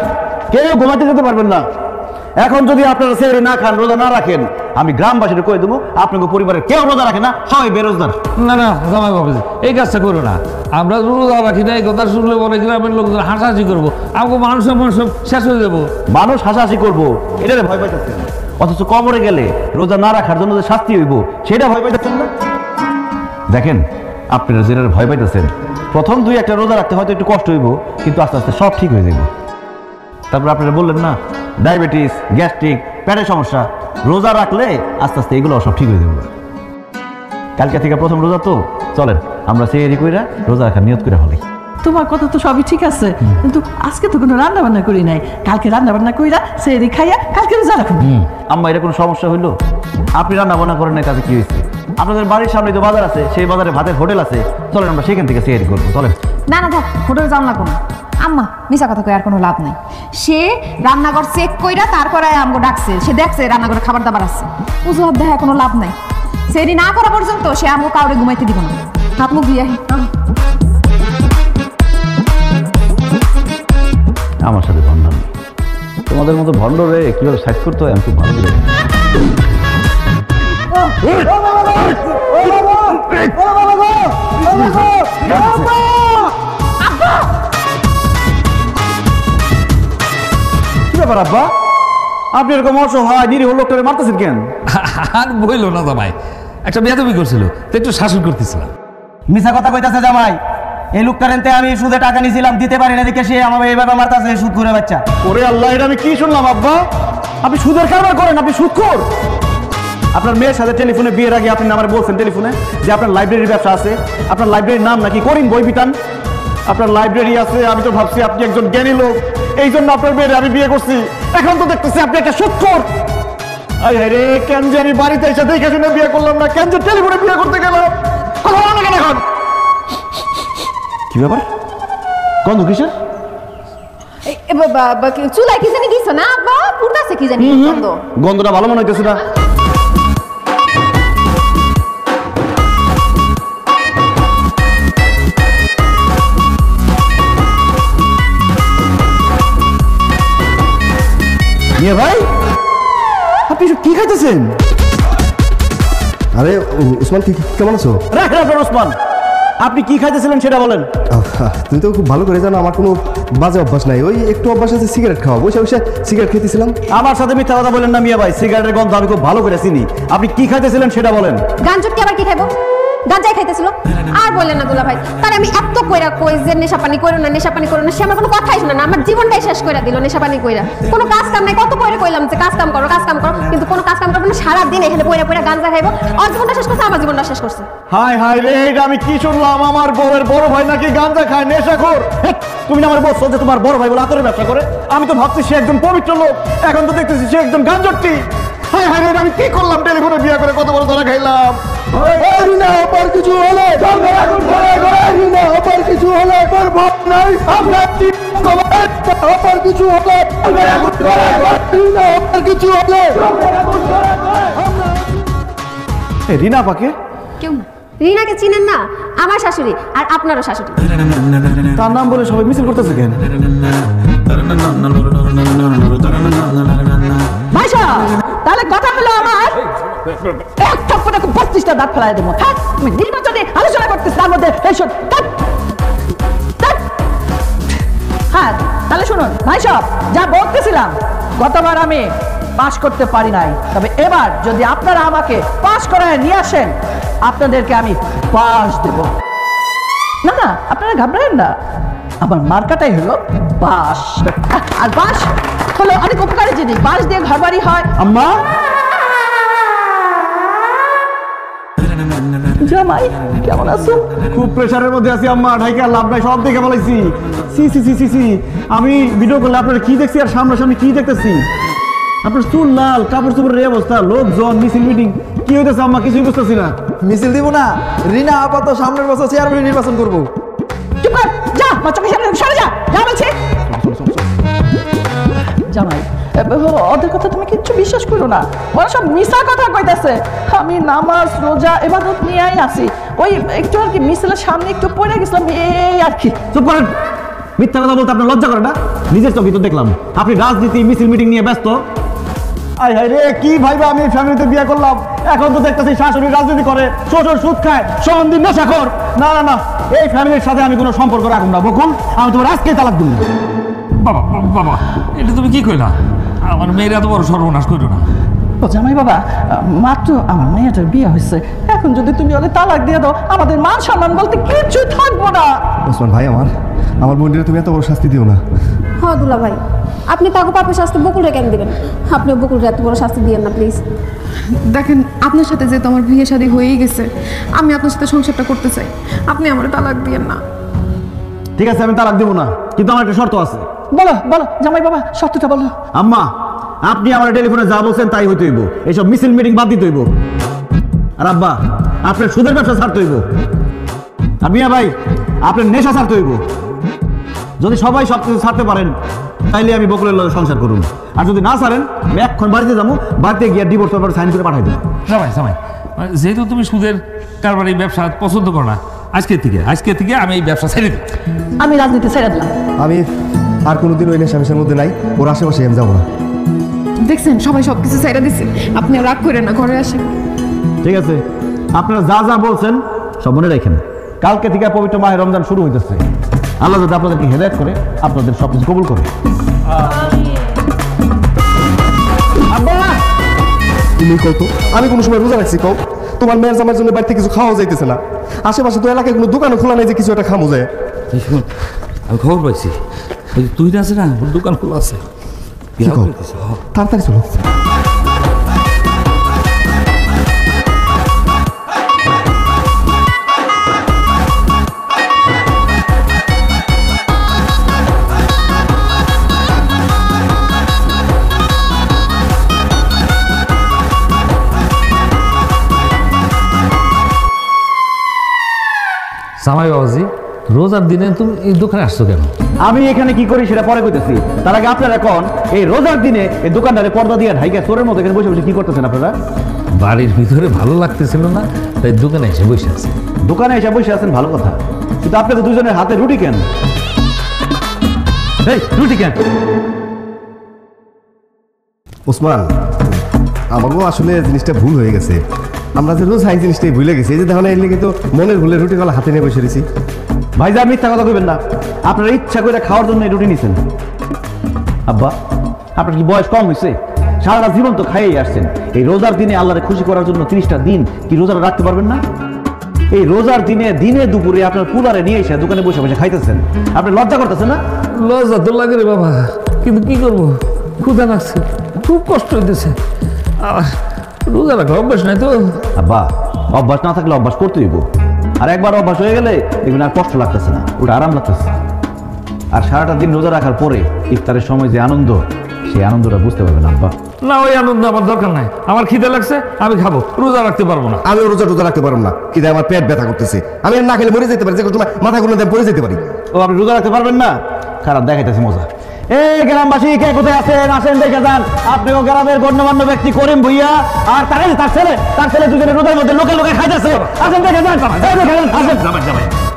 কেউ ঘুমাতে যেতে পারবেন না। এখন যদি আপনারা সেহরি না খান, রোজা না রাখেন, আমি গ্রামবাসীদের কয়ে দেবো আপনাকে পরিবারের কেউ রোজা রাখে না, সবাই বেরোজগার।
না না জামাই বাবাজি, এই কাজটা করো না। আমরা রোজা রাখি না, এই কথা শুনলে বলে গ্রামের লোকজন হাসাহাসি করবো, আমাকে মানুষ শেষ হয়ে যাবো।
মানুষ হাসাহাসি করবো এটা ভয় পাইতেছেন, অথচ কবরে গেলে রোজা না রাখার জন্য যে শাস্তি হইব সেটা ভয় পাইতেছেন না। দেখেন আপনারা যেটা ভয় পাইতেছেন, প্রথম 2-1টা রোজা রাখতে হয়তো একটু কষ্ট হইব, কিন্তু আস্তে আস্তে সব ঠিক হয়ে যাবে। তারপর আপনারা বললেন না ডায়াবেটিস, গ্যাস্ট্রিক, পেটের সমস্যা, রোজা রাখলে আস্তে আস্তে এগুলো সব ঠিক হয়ে যাবে। কালকে থেকে প্রথম রোজা তো, চলেন আমরা সেহরি কইরা রোজা রাখার নিয়ত করে ফেলি।
তোমার কথা তো সবই ঠিক আছে, কিন্তু আজকে তো কোনো রান্না বান্না করি নাই, কালকে রান্না বান্না কইরা সেহরি খাইয়া কালকে রোজা রাখবো।
আম্মা এটা কোনো সমস্যা হইলো? আপনি রান্না বান্না করেন না, কাজে কি হয়েছে? আপনাদের বাড়ির সামনে যে বাজার আছে, সেই বাজারে ভাতের হোটেল আছে, চলেন আমরা সেখান থেকে সেহরি করবো। চলেন।
না না থাক, হোটেলে যাওয়া লাগবো না। আম্মা মিশা কথা কই আর কোনো লাভ নাই। সে রান্নাঘর চেক কইরা তারপরে আমগো ডাকছে, সে দেখছে রান্নাঘরে খাবার দাবার আছে, উজুহাত দেখা কোনো লাভ নাই। সেরি না করা পর্যন্ত সে আমগো কাউরে ঘুমাইতে দিব না। হাত মুখ দিয়ে
আমার সাথে ভণ্ড নেই, তোমাদের মতো ভণ্ড রে কিভাবে সাইড করতে হয় আমি খুব ভালো করে ব্যাপার আব্বা? আপনি এরকম অসহায় নিরীহ লোকটারে মারতেছেন কেন?
আর বইলো না জামাই, একটা বেয়াদবি করছিল তো একটু শাসন করতেছিলাম।
মিছা কথা কইতাছে জামাই। এই লোকটারেনতে আমি সুদে টাকা নিয়েছিলাম, দিতে পারি না দেখে সে আমার এইভাবে মারতাছে সুদ করে বাচ্চা।
ওরে আল্লাহ, এটা আমি কি শুনলাম আব্বা? আপনি সুদের কারবার করেন? আপনি সুদখোর? আপনার মেয়ের সাথে টেলিফোনে বিয়ের আগে আপনি আমার বলছেন টেলিফোনে যে আপনার লাইব্রেরির ব্যবসা আছে। আপনার লাইব্রেরির নাম নাকি করিম বই বিতান। আপনার লাইব্রেরি আছে, আমি তো ভাবছি আপনি একজন জ্ঞানী লোক, এই জন্য আপনার মেয়ের আমি বিয়ে করছি। এখন তো দেখতেছি আপনি একটা সুদখোর। আরে কেন যে আমি বাড়িতে এসে দেখে শুনে বিয়ে করলাম না, কেন যে টেলিফোনে বিয়ে করতে গেলাম? কথা বলো না কেন এখন? কি ব্যাপার? গন্ধ কিসের?
চুলায় কি জানি দিছো না আব্বা? পুড়তাছে কি জানি গন্ধ।
গন্ধটা ভালো মনে হইতেছে না। ভাই আপনি কি খাইতেছেন?
আরে উসমান, কেমন আছো?
রাখেন উসমান, আপনি কি খাইতেছিলেন সেটা বলেন।
তুমি তো খুব ভালো করে জানো আমার কোনো বাজে অভ্যাস নাই। ওই একটু অভ্যাস আছে সিগারেট খাওয়া, বসে বসে সিগারেট খেতেছিলাম।
আমার সাথে মিথ্যা কথা বলেন না মিয়া ভাই, সিগারেটের গন্ধ আমি খুব ভালো করে চিনি। আপনি কি খাইতেছিলেন সেটা বলেন।
গাঞ্জুটকে আবার কি খাইবো? গাঞ্জাই খাইতেছিল। আর বললেন না দুলা ভাই, তার আমি এত কইরা কই যে নেশা পানি করো না, নেশা পানি করো না, সে আমার কোনো কথাই শুনে না। আমার জীবনটাই শেষ করে দিল নেশা পানি কইরা। কোনো কাজ কাম নাই, কত কইরা কইলাম যে কাজ কাম করো, কাজ কাম করো, কিন্তু কোনো কাজ কাম করবে না। সারাদিন এখানে পয়রা পয়রা গাঞ্জা খাইবো। ওর জীবনটা শেষ করছে, আমার জীবনটা শেষ করছে।
হাই হাই রে, এটা আমি কি শুনলাম? আমার বউয়ের বড় ভাই নাকি গাঞ্জা খায়, নেশাখোর। তুমি আমার বলছো যে তোমার বড় ভাই বলে আতরের ব্যবসা করে। আমি তো ভাবছি সে একজন পবিত্র লোক, এখন তো দেখতেছি সে একজন গাঞ্জট্টি। হাই হাই রে, আমি কি করলাম? টেলিফোনে বিয়ে করে কত বড় ধরা খাইলাম।
কিছু হলে কিছু হলে কিছু হলে
রিনা পাকে
কেউ না। রিনাকে চিনেন না? আমার শাশুড়ি, আর আপনারও শাশুড়ি।
তার নাম বলে সবাই মিছিল করতেছে কেন?
ভাইসা তাহলে কথা হলো আমার এক থাপ্পড়ে 25টা দাঁত ফেলাই দেবো। হ্যাঁ, তুমি নির্বাচনে আলোচনা করতেছ তার মধ্যে এইসব। হ্যাঁ তাহলে শুনুন ভাই সব যা বলতেছিলাম, গতবার আমি পাস করতে পারি নাই, তবে এবার যদি আপনারা আমাকে পাস করায় নিয়ে আসেন, আপনাদেরকে আমি পাস দেব। না না, আপনারা ঘাবড়াবেন না, আমার মার্কাটাই হলো বাস। আর বাস হলো অনেক উপকারী জিনিস, বাস দিয়ে ঘরবাড়ি হয়।
আম্মা
জামাই কেমন আছো?
খুব প্রেসারের মধ্যে আছি আম্মা, ঢাইকা লাভ নাই, সব দেখে বলাইছি। সি সি সি সি সি, আমি ভিডিও করলে আপনারা কি দেখছি আর সামনাসামনি কি দেখতেছি? আপনার চুল লাল, কাপড় চোপড়ের এই অবস্থা, লোকজন, মিছিল মিটিং, কি হইতেছে আম্মা? কিছুই বুঝতেছি না।
মিছিল দিব না, রিনা আপাতত সামনের বছর চেয়ারম্যান নির্বাচন করবো।
চুপ কর, যা মা, চোখের সামনে সরে যা, যা বলছি। জামাই ওদের কথা তুমি কিচ্ছু বিশ্বাস করো না, ওরা সব মিশা কথা কইতেছে। আমি নামাজ রোজা ইবাদত নিয়েই আছি, ওই একটু আর কি মিছিলের সামনে একটু পড়ে গেছিলাম, এই আর কি।
চুপ করেন, মিথ্যা কথা বলতে আপনার লজ্জা করে না? নিজের চোখে তো দেখলাম আপনি রাজনীতি মিছিল মিটিং নিয়ে ব্যস্ত। আই হাই রে, কি ভাইবা আমি ফ্যামিলিতে বিয়ে করলাম, এখন তো দেখতেছি শাশুড়ি রাজনীতি করে, শ্বশুর সুদ খায়, সন্দিন নেশাখোর। না না না, এই ফ্যামিলির সাথে আমি কোনো সম্পর্ক রাখুন না। বকুল, আমি তোমার আজকেই তালাক দিন।
বাবা বাবা, এটা তুমি কি কইলা? আমার মেয়ের এত বড় সর্বনাশ করো না।
ও জামাই বাবা, মাত্র আমার মেয়েটার বিয়ে হয়েছে, এখন যদি তুমি ওদের তালাক দিয়ে দাও, আমাদের মান সম্মান বলতে কিছু থাকবো না।
ওসমান ভাই, আমার বোনদের তুমি এত বড় শাস্তি দিও না।
হ্যাঁ দুলা ভাই, আপনি তাকে পাপের শাস্তি বকুলরে কেন দিবেন? আপনি বকুলরে এত বড় শাস্তি দিয়েন না প্লিজ।
দেখেন, আপনার সাথে যেহেতু আমার বিয়ে শাদী হয়েই গেছে, আমি আপনার সাথে সংসারটা করতে চাই, আপনি আমার তালাক দিয়েন না।
ঠিক আছে, আমি তালাক দেবো না, কিন্তু আমার একটা শর্ত আছে।
বলো বলো জামাই বাবা, শর্তটা বলো।
আম্মা, আপনি আমার টেলিফোনে যা বলছেন তাই হইতে হইব, এইসব মিছিল মিটিং বাদ দিতে হইব। আর আব্বা, আপনার সুদের ব্যবসা ছাড়তে হইব। আর মিয়া ভাই, আপনার নেশা ছাড়তে হইব। যদি সবাই সব কিছু ছাড়তে পারেন, তাইলে আমি বকুলের লগে সংসার করুন। আর যদি না ছাড়েন, আমি এখন বাড়িতে যাবো, বাড়িতে গিয়ে ডিভোর্স পেপার সাইন করে পাঠাই দেবো।
জামাই জামাই, যেহেতু তুমি সুদের কারবারি ব্যবসা পছন্দ করো না, আজকে থেকে আমি এই ব্যবসা ছেড়ে দিই।
আমি রাজনীতি ছেড়ে দিলাম।
আমি আর কোনোদিন ওই নেশামেশার মধ্যে নাই, ওর আশেপাশে আমি যাবো না।
দেখছেন, সবাই সবকিছু ছেড়ে দিচ্ছে, আপনি রাগ করেন না, ঘরে আসেন।
ঠিক আছে, আপনারা যা যা বলছেন সব মনে রাখেন। কালকে থেকে পবিত্র মাহে রমজান শুরু হইতেছে। আল্লাহ যদি আপনাদেরকে হেদায়েত করে, আপনাদের সবকিছু কবুল করে।
তুমি কত আমি কোনো সময় রোজা রাখছি কও? তোমার মেয়ের জামার জন্য বাড়িতে কিছু খাওয়া যাইতেছে না, আশেপাশে তো এলাকায় কোনো দোকানও খোলা নেই যে কিছু একটা খামো যায়।
আমি খবর পাইছি ওই যে তুই আছে না ওর দোকান খোলা আছে।
তাড়াতাড়ি চলো।
জামাই বাবাজি রোজার দিনে তুমি এই দোকানে আসছো কেন?
আমি এখানে কি করি সেটা পরে কইতেছি, তার আগে আপনারা এখন এই রোজার দিনে এই দোকানদারে পর্দা দিয়ে ঢাইকা চোরের মতো এখানে বসে বসে কি করতেছেন আপনারা?
বাড়ির ভিতরে ভালো লাগতেছিল না তাই দোকানে এসে বসে আছে।
দোকানে এসে বসে আছেন ভালো কথা, কিন্তু আপনাদের দুজনের হাতে রুটি কেন? এই রুটি কেন?
ওসমান আমারও আসলে জিনিসটা ভুল হয়ে গেছে, আমরা যে রোজ হাই জিনিসটাই ভুলে গেছি। এই যে দেখো না এর লেগে তো মনের ভুলে রুটি গলা হাতে নিয়ে বসে রয়েছি।
ভাই যা মিথ্যা কথা কইবেন না, আপনারা ইচ্ছা করে খাওয়ার জন্য এই রুটি নিছেন। আব্বা আপনার কি বয়স কম হয়েছে? সারা জীবন তো খাইয়েই আসছেন, এই রোজার দিনে আল্লাহরে খুশি করার জন্য 30টা দিন কি রোজাটা রাখতে পারবেন না? এই রোজার দিনে দিনে দুপুরে আপনার কুলারে নিয়ে এসে দোকানে বসে বসে খাইতেছেন, আপনি লজ্জা করতেছেন না?
লজ্জা তো লাগে রে বাবা, কিন্তু কি করবো, ক্ষুধা লাগছে, খুব কষ্ট হইতেছে। রোজা রাখা অভ্যাস নাই তো।
আব্বা অভ্যাস না থাকলে অভ্যাস করতে হইব, আর একবার অভ্যাস হয়ে গেলে দেখবেন আর কষ্ট লাগতেছে না, ওটা আরাম লাগতেছে। আর সারাটা দিন রোজা রাখার পরে ইফতারের সময় যে আনন্দ, সেই আনন্দটা বুঝতে পারবেন আব্বা।
না ওই আনন্দ আমার দরকার নাই, আমার খিদে লাগছে আমি খাবো, রোজা রাখতে পারবো না।
আমি রোজা টোজা রাখতে পারবো না, খিদে আমার পেট ব্যথা করতেছে, আমি আর না খেলে মরে যেতে পারি, যে কোনো সময় মাথা গুলো পড়ে যেতে পারি।
ও আপনি রোজা রাখতে পারবেন না? খারাপ দেখাইতেছি মজা। এই গ্রামবাসী কে কোথায় আছেন আসেন দেখে যান। আপনিও গ্রামের গণ্যমান্য ব্যক্তি করিম ভুইয়া আর তার ছেলে দুজনে রোজার মধ্যে লোকে লোকে খাইতেছে, আসেন দেখে যান।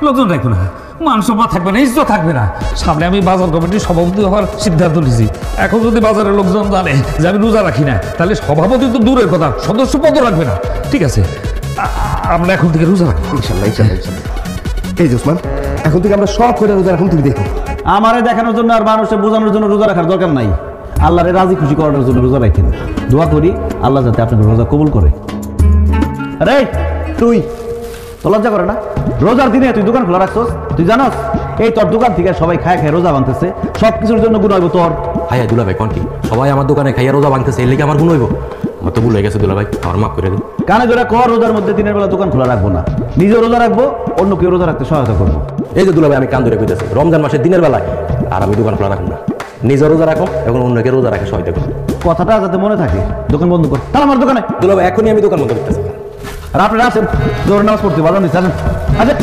লোকজন রাখবো না, মান সম্মান থাকবে না, ইজ্জত থাকবে না। সামনে আমি বাজার কমিটির সভাপতি হওয়ার সিদ্ধান্ত নিয়েছি, এখন যদি বাজারের লোকজন জানে যে আমি রোজা রাখি না তাহলে সভাপতি তো দূরের কথা, সদস্য পদ রাখবে না। ঠিক আছে আমরা এখন থেকে রোজা রাখবো
ইনশাল্লাহ ইনশাল্লাহ ইনশাল্লাহ। এই যে ওসমান এখন থেকে আমরা সব করে রোজা রাখুন, তুমি দেখো।
আমারে দেখানোর জন্য আর মানুষকে বোঝানোর জন্য রোজা রাখার দরকার নাই, আল্লাহরে রাজি খুশি করানোর জন্য রোজা রাখেন। দোয়া করি আল্লাহ যাতে আপনাকে রোজা কবুল করে। আরে তুই তো লজ্জা করে না? রোজার দিনে তুই দোকান খোলা রাখছস, তুই জানোস এই তোর দোকান থেকে সবাই খায় খায় রোজা ভাঙতেছে, সব কিছুর জন্য গুণ হইব তোর।
হাই দুলা ভাই কোন কি সবাই আমার দোকানে খাইয়া রোজা ভাঙতেছে, এর লেগে আমার গুণ হইব? আমার তো ভুল হয়ে গেছে দুলা ভাই, আমার মাফ করে দিন।
কানে ধরে কর রোজার মধ্যে দিনের বেলা দোকান খোলা রাখবো না, নিজে রোজা রাখবো, অন্য কেউ রোজা রাখতে সহায়তা করবো।
এই যে দুলা ভাই আমি কান ধরে কইতেছি রমজান মাসের দিনের বেলায় আর আমি দোকান খোলা রাখবো না, নিজে রোজা রাখো এবং অন্যকে রোজা রাখে সহায়তা করবো।
কথাটা যাতে মনে থাকে, দোকান বন্ধ কর। তাহলে আমার দোকানে
দুলা ভাই এখনই আমি দোকান বন্ধ করতেছি।
আর আপনারা আসেন জোর নামাজ পড়তে বাজান দিচ্ছেন। আচ্ছা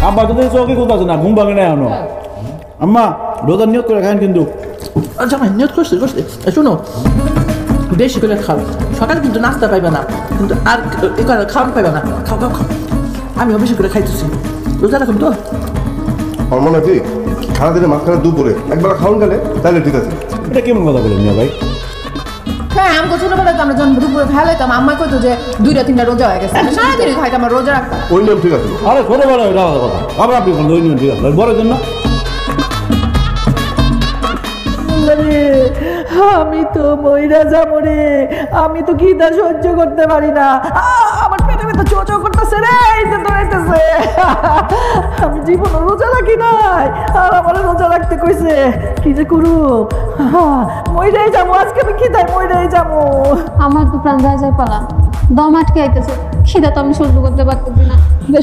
আব্বা তো চৌকি কোথাও না, ঘুম ভাঙে না এখনো। আম্মা রোজার নিয়ত করে খান কিন্তু।
আচ্ছা ভাই নিয়ত করছি শোনো, বেশি করে খাও, সকালে কিন্তু নাস্তা পাইবে না, কিন্তু আর খাওয়ান পাইবে না, খাও খাও খাও। আমিও বেশি করে খাইতেছি, রোজা রাখুন তো।
আমার মনে হয় কি সারাদিনে মাঝখানে দুপুরে একবার খাওয়ান গেলে তাহলে ঠিক আছে।
এটা কেমন কথা বলেন মিয়া ভাই?
হ্যাঁ আমি ছোটবেলায় তো আমরা যখন দুপুরে খাইলাম আম্মা কইতো যে 2-3টা রোজা হয়ে গেছে, সারাদিনই খাইতাম আমরা রোজা রাখতাম।
ওই নিয়ম ঠিক আছে।
আরে ছোটবেলা এটা আলাদা কথা, আবার আপনি বলুন ওই নিয়ম ঠিক আছে, বড় জন্য
আমি তো মইরা যাবো রে, আমি তো খিদা সহ্য করতে পারি না, আমার পেটে ব্যথা চো চো করতেছে রে, এইটা ধরাইতেছে। আমি জীবনে রোজা রাখি নাই, আর আমার রোজা রাখতে কইছে, কি যে করু, মইরাই যাবো আজকে, আমি খিদায় মইরাই যাবো।
আমার তো প্রাণ যায় যায় পালা, দম আটকে আইতেছে, খিদা তো আমি সহ্য করতে পারতেছি না।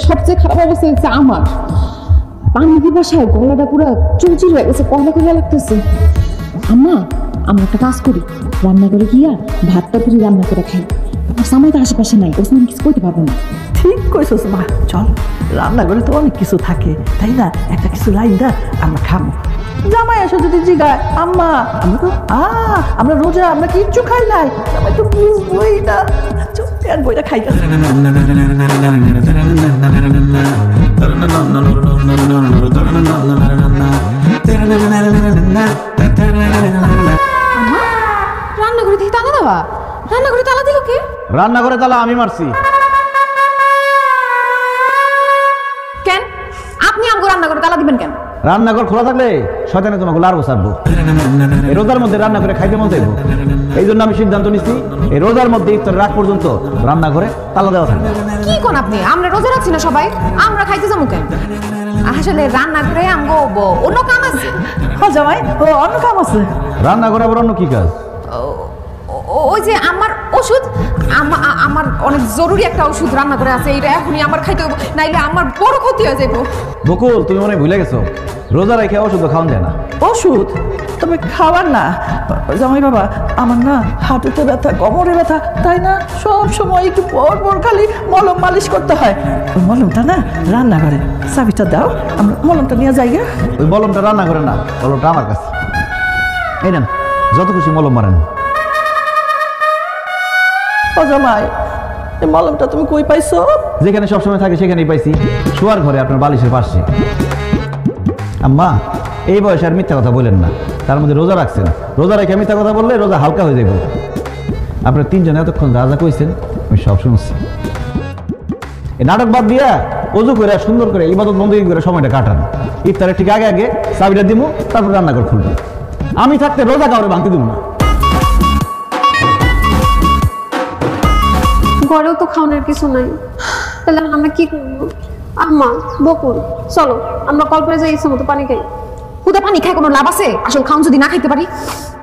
সবচেয়ে খারাপ অবস্থা হচ্ছে আমার পানি দিবাসায় গলাটা পুরো চুলচুল হয়ে গেছে, কলা কলা লাগতেছে। আম্মা আমরা একটা কাজ করি, রান্না করে গিয়া ভাতটা পুরি রান্না করে খাই, আর সামাই তো আশেপাশে নাই, ওই সময় কিছু করতে পারবো না।
ঠিক কইছস মা, চল রান্নাঘরে তো অনেক কিছু থাকে, তাই না? একটা কিছু লাইন দা আমরা খাবো। জামাই এসে যদি জিগায় আম্মা আমরা তো আমরা রোজা, আমরা কিচ্ছু খাই নাই, জামাই তো বুঝবই না, চল আর বইটা খাই গেছে।
রান্নাঘরে থেকে তালা দেওয়া, রান্নাঘরে তালা দিল কে?
রান্নাঘরে তালা আমি মারছি।
কেন আপনি আমাকে রান্নাঘরে তালা দিবেন কেন?
রান্নাঘর খোলা থাকলে শয়তানে তোমাকে লাড়বো ছাড়বো। এই রোজার মধ্যে রান্না করে খাইতে মন চাইবো। এই জন্য আমি সিদ্ধান্ত নিচ্ছি এই রোজার মধ্যে ইফতারের রাগ পর্যন্ত রান্নাঘরে তালা দেওয়া থাকবে।
কি কোন আপনি? আমরা রোজা রাখছি না সবাই, আমরা খাইতে যাবো কেন? আসলে রান্না করে আমগো অন্য কাম আছে।
হ্যাঁ জামাই, ও অন্য কাম আছে।
রান্নাঘরে আবার অন্য কি কাজ?
ওই যে আমার ওষুধ, আমার অনেক জরুরি একটা ওষুধ রান্না করে আছে, এইটা এখনই আমার খাইতে হবে, নাইলে আমার বড় ক্ষতি হয়ে যাবো।
বকুল, তুমি মনে ভুলে গেছো রোজা রেখে ওষুধ খাওয়ান যায় না।
ওষুধ তবে খাবার না জামাই বাবা, আমার না হাঁটুতে ব্যথা, কোমরে ব্যথা, তাই না সব সময় একটু পর পর খালি মলম মালিশ করতে হয়। ওই মলমটা না রান্নাঘরে, চাবিটা দাও, আমরা মলমটা নিয়ে যাই।
ওই মলমটা রান্নাঘরে না, মলমটা আমার কাছে। এই নেন, যত খুশি মলম মারেন।
ও জামাই, এই মলমটা তুমি কই পাইছো?
যেখানে সবসময় থাকে সেখানেই পাইছি, শোয়ার ঘরে আপনার বালিশের পাশে। আম্মা, এই বয়সে আর মিথ্যা কথা বলেন না, তার মধ্যে রোজা রাখছেন। রোজা রেখে মিথ্যা কথা বললে রোজা হালকা হয়ে যাবে। আপনার তিনজন এতক্ষণ যা যা কইছেন আমি সব শুনছি। এই নাটক বাদ দিয়া অজু করে সুন্দর করে ইবাদত বন্দী করে সময়টা কাটান। ইফতারের ঠিক আগে আগে চাবিটা দিব, তারপর রান্নাঘর খুলবেন। আমি থাকতে রোজা কাউরে ভাঙতে দিব না।
ঘরেও তো খাওয়ানোর কিছু নাই, তাহলে আমরা কি করবো? আম্মা, বকুল, চলো আমরা কল্পনা যাই, ইচ্ছে মতো পানি খাই।
হুদা পানি খাই কোনো লাভ আছে? আসল খাওন যদি না খাইতে পারি,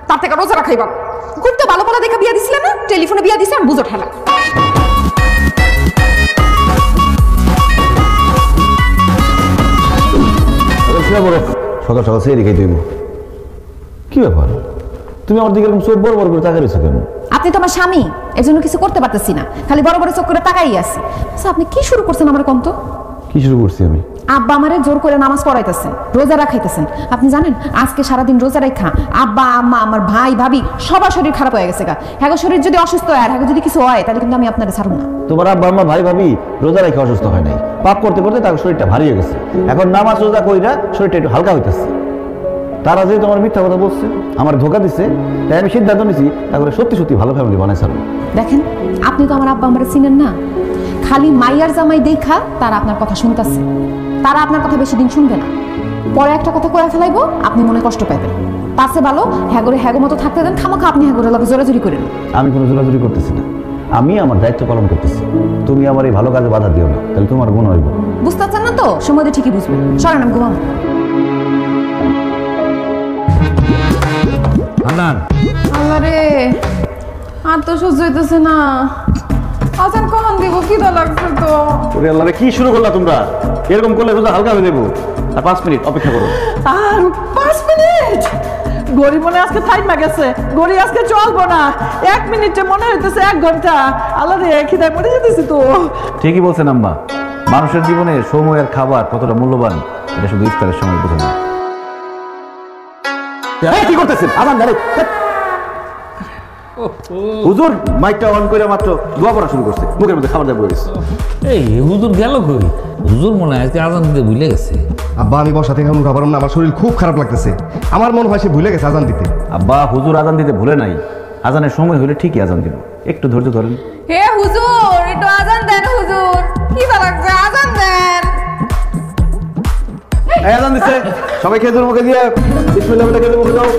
তার থেকে রোজা রাখাই ভালো। ঘুরতে ভালো ভালো দেখা বিয়া দিছিলে না, টেলিফোনে বিয়া দিছে, আর বুঝো ঠেলা।
সকাল সকাল সেই রেখে দিব। কি ব্যাপার, তুমি আমার দিকে এরকম চোখ বড় বড় করে তাকাই রয়েছো কেন?
আপনি তো আমার স্বামী, এর জন্য কিছু করতে পারতেছি না, খালি বড় বড় চোখ করে তাকাই আছি। আচ্ছা, আপনি কি শুরু করছেন আমার কম তো?
কি শুরু করছি আমি?
আব্বা আমারে জোর করে নামাজ পড়াইতেছেন, রোজা রাখাইতেছেন। আপনি জানেন আজকে সারাদিন রোজা রাখা আব্বা আম্মা আমার ভাই ভাবি সবার শরীর খারাপ হয়ে গেছে। হ্যাঁ, শরীর যদি অসুস্থ হয় আর হ্যাঁ যদি কিছু হয় তাহলে কিন্তু আমি আপনাকে ছাড়ব না।
তোমার আব্বা আম্মা ভাই ভাবি রোজা রেখে অসুস্থ হয় নাই, পাপ করতে করতে তার শরীরটা ভারী হয়ে গেছে। এখন নামাজ রোজা কইরা শরীরটা একটু হালকা হইতেছে। তারা যে তোমার মিথ্যা কথা বলছে, আমার ধোকা দিচ্ছে, তাই আমি সিদ্ধান্ত নিয়েছি তারপরে সত্যি সত্যি ভালো ফ্যামিলি বানাই ছাড়বো।
দেখেন, আপনি তো আমার আব্বা আমারে চিনেন না, খালি মাইয়ার জামাই দেখা তারা আপনার কথা শুনতেছে। তারা আপনার কথা বেশি দিন শুনবে না, পরে একটা কথা কয়ে ফেলাইবো, আপনি মনে কষ্ট পাইবেন। তাছে ভালো হ্যাগরে হ্যাগো মতো থাকতে দেন, খামাখা আপনি হ্যাগরে লাগে জোরাজুরি করেন।
আমি কোনো জোরাজুরি করতেছি না, আমি আমার দায়িত্ব পালন করতেছি। তুমি আমার এই ভালো কাজে বাধা দিও না, তাহলে তোমার গুণ হইব।
বুঝতে পারছেন না তো? সময় দিয়ে ঠিকই বুঝবেন। সরেন, আমি ঘুমাবো।
আল্লাহ রে, আর তো সহ্য হইতেছে না। আজান কখন দিব? খিদা লাগছে তো।
ওরে আল্লাহ রে, কি শুরু করলা তোমরা? এরকম করলে রোজা হালকা হয়ে যাবো। আর 5 মিনিট অপেক্ষা করো।
আর 5 মিনিট? গড়ি মনে আজকে থাইমা গেছে, গড়ি আজকে চলবো না। 1 মিনিটে মনে হইতেছে 1 ঘন্টা। আল্লাহ রে, খিদায় মরে যেতেছি তো।
ঠিকই বলছেন আম্মা, মানুষের জীবনে সময় আর খাবার কতটা মূল্যবান এটা শুধু ইফতারের সময় বোঝা যায়। কি করতেছেন? আজান ধরে হুজুর মাইকটা অন করে মাত্র দোয়া পড়া শুরু করছে, মুখের মধ্যে খাবার দাবার পড়েছে।
এই হুজুর গেল কই? হুজুর মনে হয় আজকে আজান দিতে ভুলে গেছে।
আব্বা, আমি বসা থেকে উঠা পারলাম না, আমার শরীর খুব খারাপ লাগতেছে। আমার মনে হয় সে ভুলে গেছে আজান দিতে।
আব্বা, হুজুর আজান দিতে ভুলে নাই, আজানের সময় হলে ঠিকই আজান দিব, একটু ধৈর্য ধরেন।
হে হুজুর, একটু আজান দেন হুজুর, খিদা লাগছে, আজান দেন।
এই আজান দিচ্ছে, সবাই খেজুর মুখে দিয়ে বিসমিল্লাহ বলে খেজুর মুখে দাও।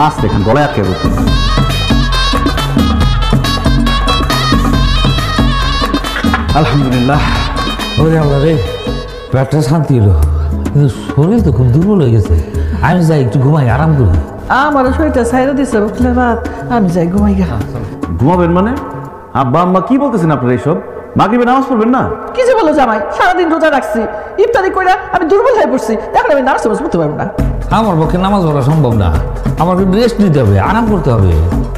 মাছ দেখেন গলায় আটকে পড়ছে। আলহামদুলিল্লাহ।
ওরে আল্লাহ রে, পেটটা শান্তি হলো, কিন্তু শরীর তো খুব দুর্বল হয়ে গেছে। আমি যাই একটু ঘুমাই, আরাম করি।
আমার শরীরটা ছাইরা দিছে, বুঝলে রাত, আমি যাই ঘুমাই গা।
ঘুমাবেন মানে? আব্বা আম্মা কি বলতেছেন আপনারা এইসব? মাগরিবে নামাজ পড়বেন না?
কি যে বলো জামাই, সারাদিন রোজা রাখছি, ইফতারি করে আমি দুর্বল হয়ে পড়ছি, এখন আমি নামাজ পড়তে পারবো না।
আমার পক্ষে নামাজ পড়া সম্ভব না, আমাকে রেস্ট নিতে হবে, আরাম করতে হবে।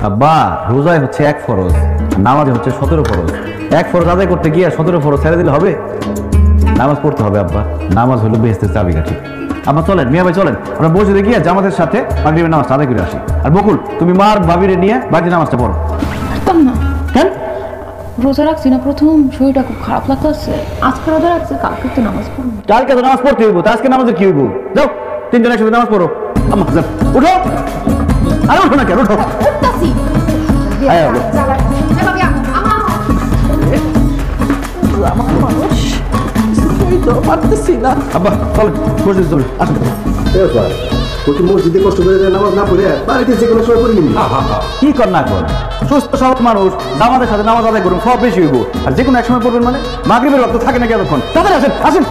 আব্বা, রোজায় হচ্ছে 1 ফরজ, নামাজে হচ্ছে 17 ফরজ। 1 ফরজ আদায় করতে গিয়ে 17 ফরজ ছেড়ে দিলে হবে? নামাজ পড়তে হবে আব্বা, নামাজ হলো বেহেশতের চাবিকাঠি। আব্বা চলেন, মিয়া ভাই চলেন, আমরা মসজিদে গিয়ে জামাতের সাথে মাগরিবের নামাজটা আদায় করে আসি। আর বকুল, তুমি মার ভাবিরে নিয়ে বাড়িতে নামাজটা পড়ো।
না
কেন?
রোজা রাখছি না, প্রথম শরীরটা খুব খারাপ লাগতেছে। আজকে রোজা রাখছি, কালকে তো নামাজ পড়বো।
কালকে তো নামাজ পড়তে হইব, তা আজকে নামাজের কি হইব? যাও তিনজন একসাথে নামাজ পড়ো। আম্মা যান, উঠো। আরে উঠো না কেন, উঠো।
উঠতাছি।
আয়, আয়।
আমার মানুষ কিছুই তো পারতেছি না।
আব্বা চলো, মসজিদ চলো, আসো।
মসজিদে কষ্ট করে নামাজ না পড়ে বাড়িতে যে কোনো সময় পড়ে নিবি।
কি কর না কর, সুস্থ সবল মানুষ জামাতের সাথে নামাজ আদায় করুন, সব বেশি হইব। আর যে কোনো এক সময় পড়বেন মানে মাগরিবের রক্ত থাকে নাকি এতক্ষণ। তাদের আসেন, আসেন।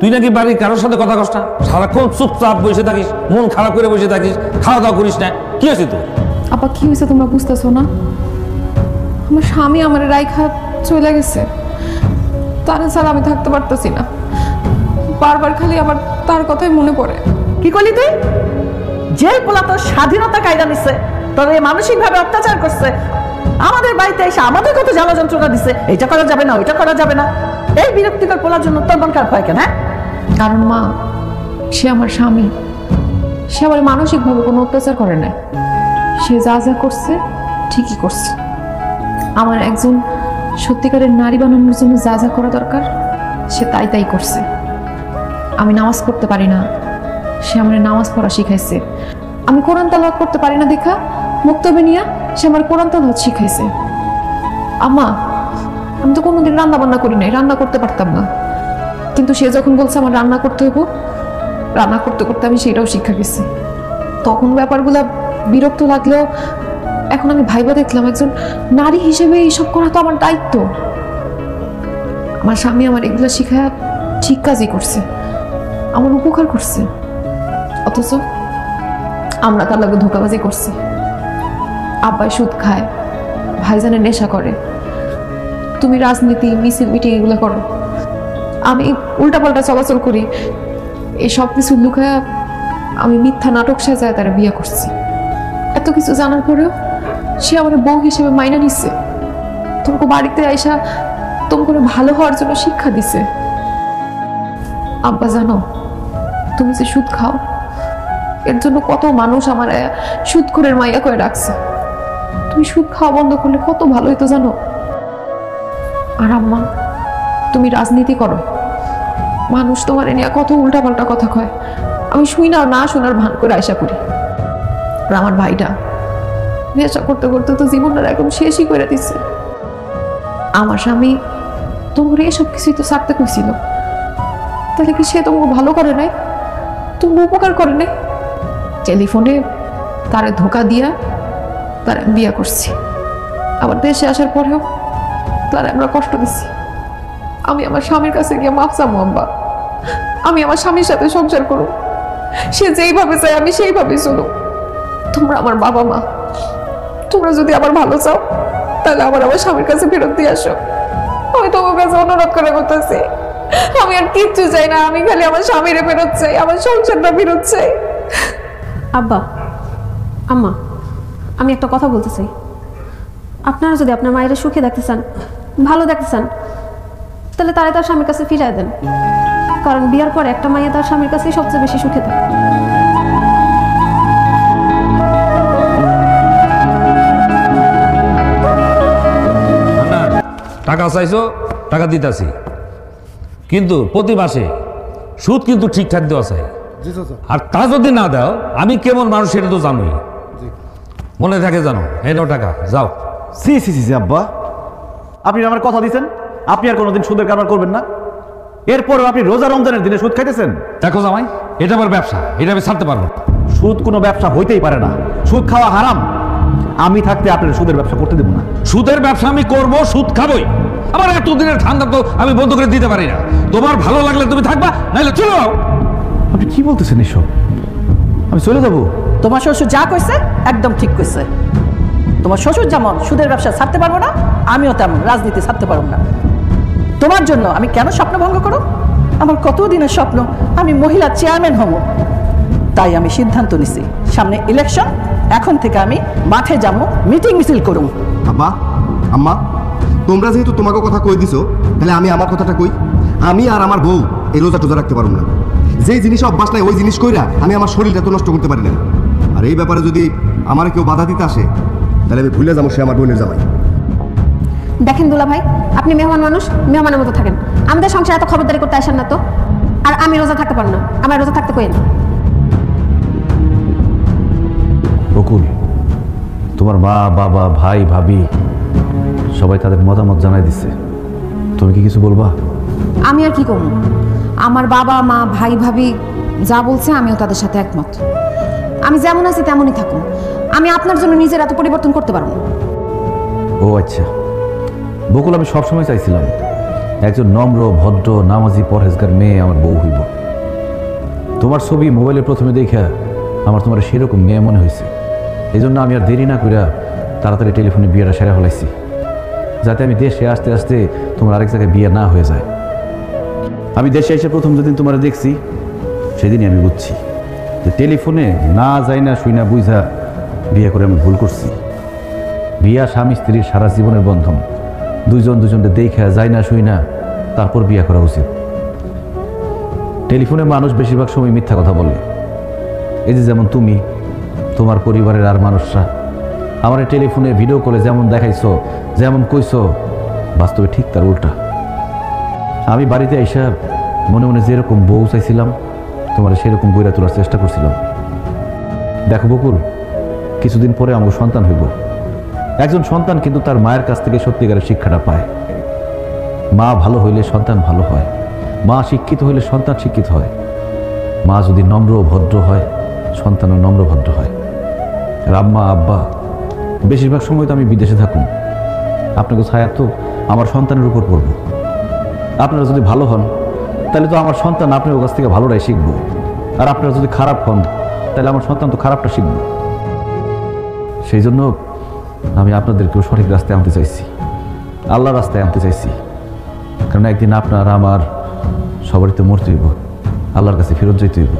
তুই নাকি বাড়ির কারোর সাথে কথা কস না, সারাক্ষণ চুপচাপ বসে থাকিস, মন খারাপ করে বসে থাকিস, খাওয়া দাওয়া করিস না, কি হয়েছে তোর?
আপা কি হয়েছে তোমরা বুঝতেছো না? আমার স্বামী আমার রাইখা চলে গেছে, তারা ছাড়া আমি থাকতে পারতেছি না। বারবার খালি আমার তার কথাই মনে পড়ে।
কি করলি তুই? যে পোলা তোর স্বাধীনতা কায়দা নিচ্ছে, তোর মানসিক ভাবে অত্যাচার করছে, আমাদের বাড়িতে এসে আমাদের কত জ্বালা যন্ত্রণা দিচ্ছে, এইটা করা যাবে না ওইটা করা যাবে না, এই বিরক্তিকর পোলার জন্য তোর মন খারাপ হয় কেন? হ্যাঁ,
কারণ মা সে আমার স্বামী, সে আমার মানসিকভাবে কোনো অত্যাচার করে না। সে যা যা করছে ঠিকই করছে। আমার একজন সত্যিকারের নারী বানানোর জন্য যা যা করা দরকার সে তাই তাই করছে। আমি নামাজ পড়তে পারি না, সে আমার নামাজ পড়া শিখাইছে। আমি কোরআন তেলাওয়াত করতে পারি না দেখা মুক্তবে নিয়া সে আমার কোরআন তেলাওয়াত শিখাইছে। আম্মা আমি তো কোনোদিন রান্না বান্না করি নাই, রান্না করতে পারতাম না, কিন্তু সে যখন বলছে আমার রান্না করতে হইব, রান্না করতে করতে আমি সেটাও শিক্ষা গেছি। তখন ব্যাপারগুলো বিরক্ত লাগলেও এখন আমি ভাইবা দেখলাম একজন নারী হিসেবে এইসব করা তো আমার দায়িত্ব। আমার স্বামী আমার এগুলো শিখায় ঠিক কাজই করছে, আমার উপকার করছে, অথচ আমরা তার লাগে ধোঁকাবাজি করছি। আব্বাই সুদ খায়, ভাইজানের নেশা করে, তুমি রাজনীতি মিছিল মিটিং এগুলো করো, আমি উল্টাপাল্টা চলাচল করি। এই সব কিছু লুকায় আমি মিথ্যা নাটক সাজায় তারা বিয়ে করছি। এত কিছু জানার পরেও সে আমার বউ হিসেবে মাইনা নিচ্ছে, তোমাকে বাড়িতে আইসা তোমাকে ভালো হওয়ার জন্য শিক্ষা দিছে। আব্বা জানো তুমি যে সুদ খাও এর জন্য কত মানুষ আমার সুদখোরের মাইয়া করে রাখছে। তুমি সুদ খাওয়া বন্ধ করলে কত ভালো হইতো জানো। আর আম্মা তুমি রাজনীতি করো, মানুষ তোমার নিয়ে কত উল্টাপাল্টা কথা কয়, আমি শুই না না শোনার ভান করে আশা করি। আর আমার ভাইটা নেশা করতে করতে তো জীবনটা একদম শেষই করে দিচ্ছে। আমার স্বামী তোমার এসব কিছুই তো ছাড়তে কইছিল, তাহলে কি সে তোমাকে ভালো করে নাই, তুমি উপকার করে নাই? টেলিফোনে তারে ধোকা দিয়া তার বিয়ে করছি, আবার দেশে আসার পরেও তারা আমরা কষ্ট দিচ্ছি। আমি আমার স্বামীর কাছে গিয়ে মাফ চাবো আব্বা, আমি আমার স্বামীর সাথে সংসার করব, সে যেইভাবে চাই আমি সেইভাবেই চলুক। তোমরা আমার বাবা মা, তোমরা যদি আবার ভালো চাও তাহলে আবার আমার স্বামীর কাছে ফেরত দিয়ে আসো। আমি তোমার কাছে অনুরোধ করে করতেছি, আমি আর কিচ্ছু চাই না, আমি খালি আমার স্বামীরে ফেরত চাই, আমার সংসারটা ফেরত চাই।
আব্বা আম্মা আমি একটা কথা বলতে চাই, আপনারা যদি আপনার মায়েরা সুখে দেখতে চান, ভালো দেখতে চান, তাহলে তারা তার স্বামীর কাছে ফিরাই দেন, কারণ বিয়ার পর একটা মাইয়া তার স্বামীর কাছেই সবচেয়ে বেশি সুখে থাকে।
টাকা চাইছো, টাকা দিতেছি, কিন্তু প্রতি মাসে সুদ কিন্তু ঠিকঠাক দেওয়া চাই। আর তা যদি না দাও আমি কেমন মানুষ সেটা তো জানোই, মনে থাকে জানো। এই নাও টাকা, যাও।
সি সি সি আব্বা, আপনি আমার কথা দিচ্ছেন আপনি আর কোনোদিন সুদের কারবার করবেন না, এরপরেও আপনি রোজা রমজানের দিনে সুদ খাইতেছেন।
দেখো জামাই, এটা আমার ব্যবসা, এটা আমি ছাড়তে পারবো।
সুদ কোনো ব্যবসা হইতেই পারে না, সুদ খাওয়া হারাম।
আমি থাকতে আপনার সুদের ব্যবসা করতে দেবো না।
সুদের ব্যবসা আমি করব, সুদ খাবই। আমার এতদিনের ঠান্ডা তো আমি বন্ধ করে দিতে পারি না। তোমার ভালো লাগলে তুমি থাকবা, নাহলে চলে যাও।
আপনি কি বলতেছেন এসব? আমি চলে যাবো?
তোমার শ্বশুর যা কইছে একদম ঠিক কইছে। তোমার শ্বশুর যেমন সুদের ব্যবসা ছাড়তে পারবো না, আমিও তেমন রাজনীতি ছাড়তে পারবো না। তোমার জন্য আমি কেন স্বপ্ন ভঙ্গ করো? আমার কতদিনের স্বপ্ন আমি মহিলা চেয়ারম্যান হব। তাই আমি সিদ্ধান্ত নিছি, সামনে ইলেকশন, এখন থেকে আমি মাঠে যাবো, মিটিং মিছিল করুম।
আব্বা, আম্মা, তোমরা যেহেতু তোমাকে কথা কই দিছো, তাহলে আমি আমার কথাটা কই। আমি আর আমার বউ এই রোজা টোজা রাখতে পারবো না। যেই জিনিস অভ্যাস নাই ওই জিনিস কইরা আমি আমার শরীরটা তো নষ্ট করতে পারি না। আর এই ব্যাপারে যদি আমার কেউ বাধা দিতে আসে, তাহলে আমি ভুলে যাবো সে আমার বোনের জামাই।
দেখেন দুলা ভাই, আপনি মেহমান মানুষ, মেহমানের মতো থাকেন। আমাদের সংসারে এত খবরদারি করতে আসেন না তো। আর আমি রোজা থাকতে পারবো না, আমার রোজা থাকতে কই না।
বকুল, তোমার মা, বাবা, ভাই, ভাবি সবাই তাদের মতামত জানাই দিচ্ছে, তুমি কি কিছু বলবা?
আমি আর কি করবো? আমার বাবা মা ভাই ভাবি যা বলছে আমিও তাদের সাথে একমত। আমি যেমন আছি তেমনই থাকুন। আমি আপনার জন্য নিজের এত পরিবর্তন করতে পারবো না।
ও আচ্ছা বকুল, আমি সবসময় চাইছিলাম একজন নম্র, ভদ্র, নামাজি, পরহেজগার মেয়ে আমার বউ হইব। তোমার ছবি মোবাইলে প্রথমে দেখা আমার তোমার সেরকম মেয়ে মনে হয়েছে। এই জন্য আমি আর দেরি না কইরা তাড়াতাড়ি টেলিফোনে বিয়েটা সেরা ফেলাইছি, যাতে আমি দেশে আসতে আসতে তোমার আরেক জায়গায় বিয়ে না হয়ে যায়। আমি দেশে এসে প্রথম যেদিন তোমার দেখছি সেদিনই আমি বুঝছি যে টেলিফোনে না যাই না শুই না বুঝা বিয়ে করে আমি ভুল করছি। বিয়া স্বামী স্ত্রীর সারা জীবনের বন্ধন, দুইজন দুজনকে দেখা যায় না শুই না তারপর বিয়ে করা উচিত। টেলিফোনে মানুষ বেশিরভাগ সময় মিথ্যা কথা বলে। এই যে যেমন তুমি, তোমার পরিবারের আর মানুষরা আমার টেলিফোনে ভিডিও কলে যেমন দেখাইছো, যেমন কইছো, বাস্তবে ঠিক তার উল্টা। আমি বাড়িতে আইসা মনে মনে যেরকম বউ চাইছিলাম তোমার সেরকম বইরা তোলার চেষ্টা করছিলাম। দেখো বকুল, কিছুদিন পরে আমার সন্তান হইব। একজন সন্তান কিন্তু তার মায়ের কাছ থেকে সত্যিকারের শিক্ষাটা পায়। মা ভালো হইলে সন্তান ভালো হয়, মা শিক্ষিত হইলে সন্তান শিক্ষিত হয়, মা যদি নম্র ভদ্র হয় সন্তানও নম্র ভদ্র হয়। আর আম্মা আব্বা বেশিরভাগ সময় তো আমি বিদেশে থাকুন, আপনাকে ছায়া তো আমার সন্তানের উপর পড়ব। আপনারা যদি ভালো হন তাহলে তো আমার সন্তান আপনার কাছ থেকে ভালোটাই শিখবো, আর আপনারা যদি খারাপ হন তাহলে আমার সন্তান তো খারাপটা শিখবে। সেই জন্য আমি আপনাদেরকেও সঠিক রাস্তায় আনতে চাইছি, আল্লাহর রাস্তায় আনতে চাইছি। কারণ একদিন আপনার আমার সবারই তো মরতে হইব, আল্লাহর কাছে ফেরত যেতে হইব।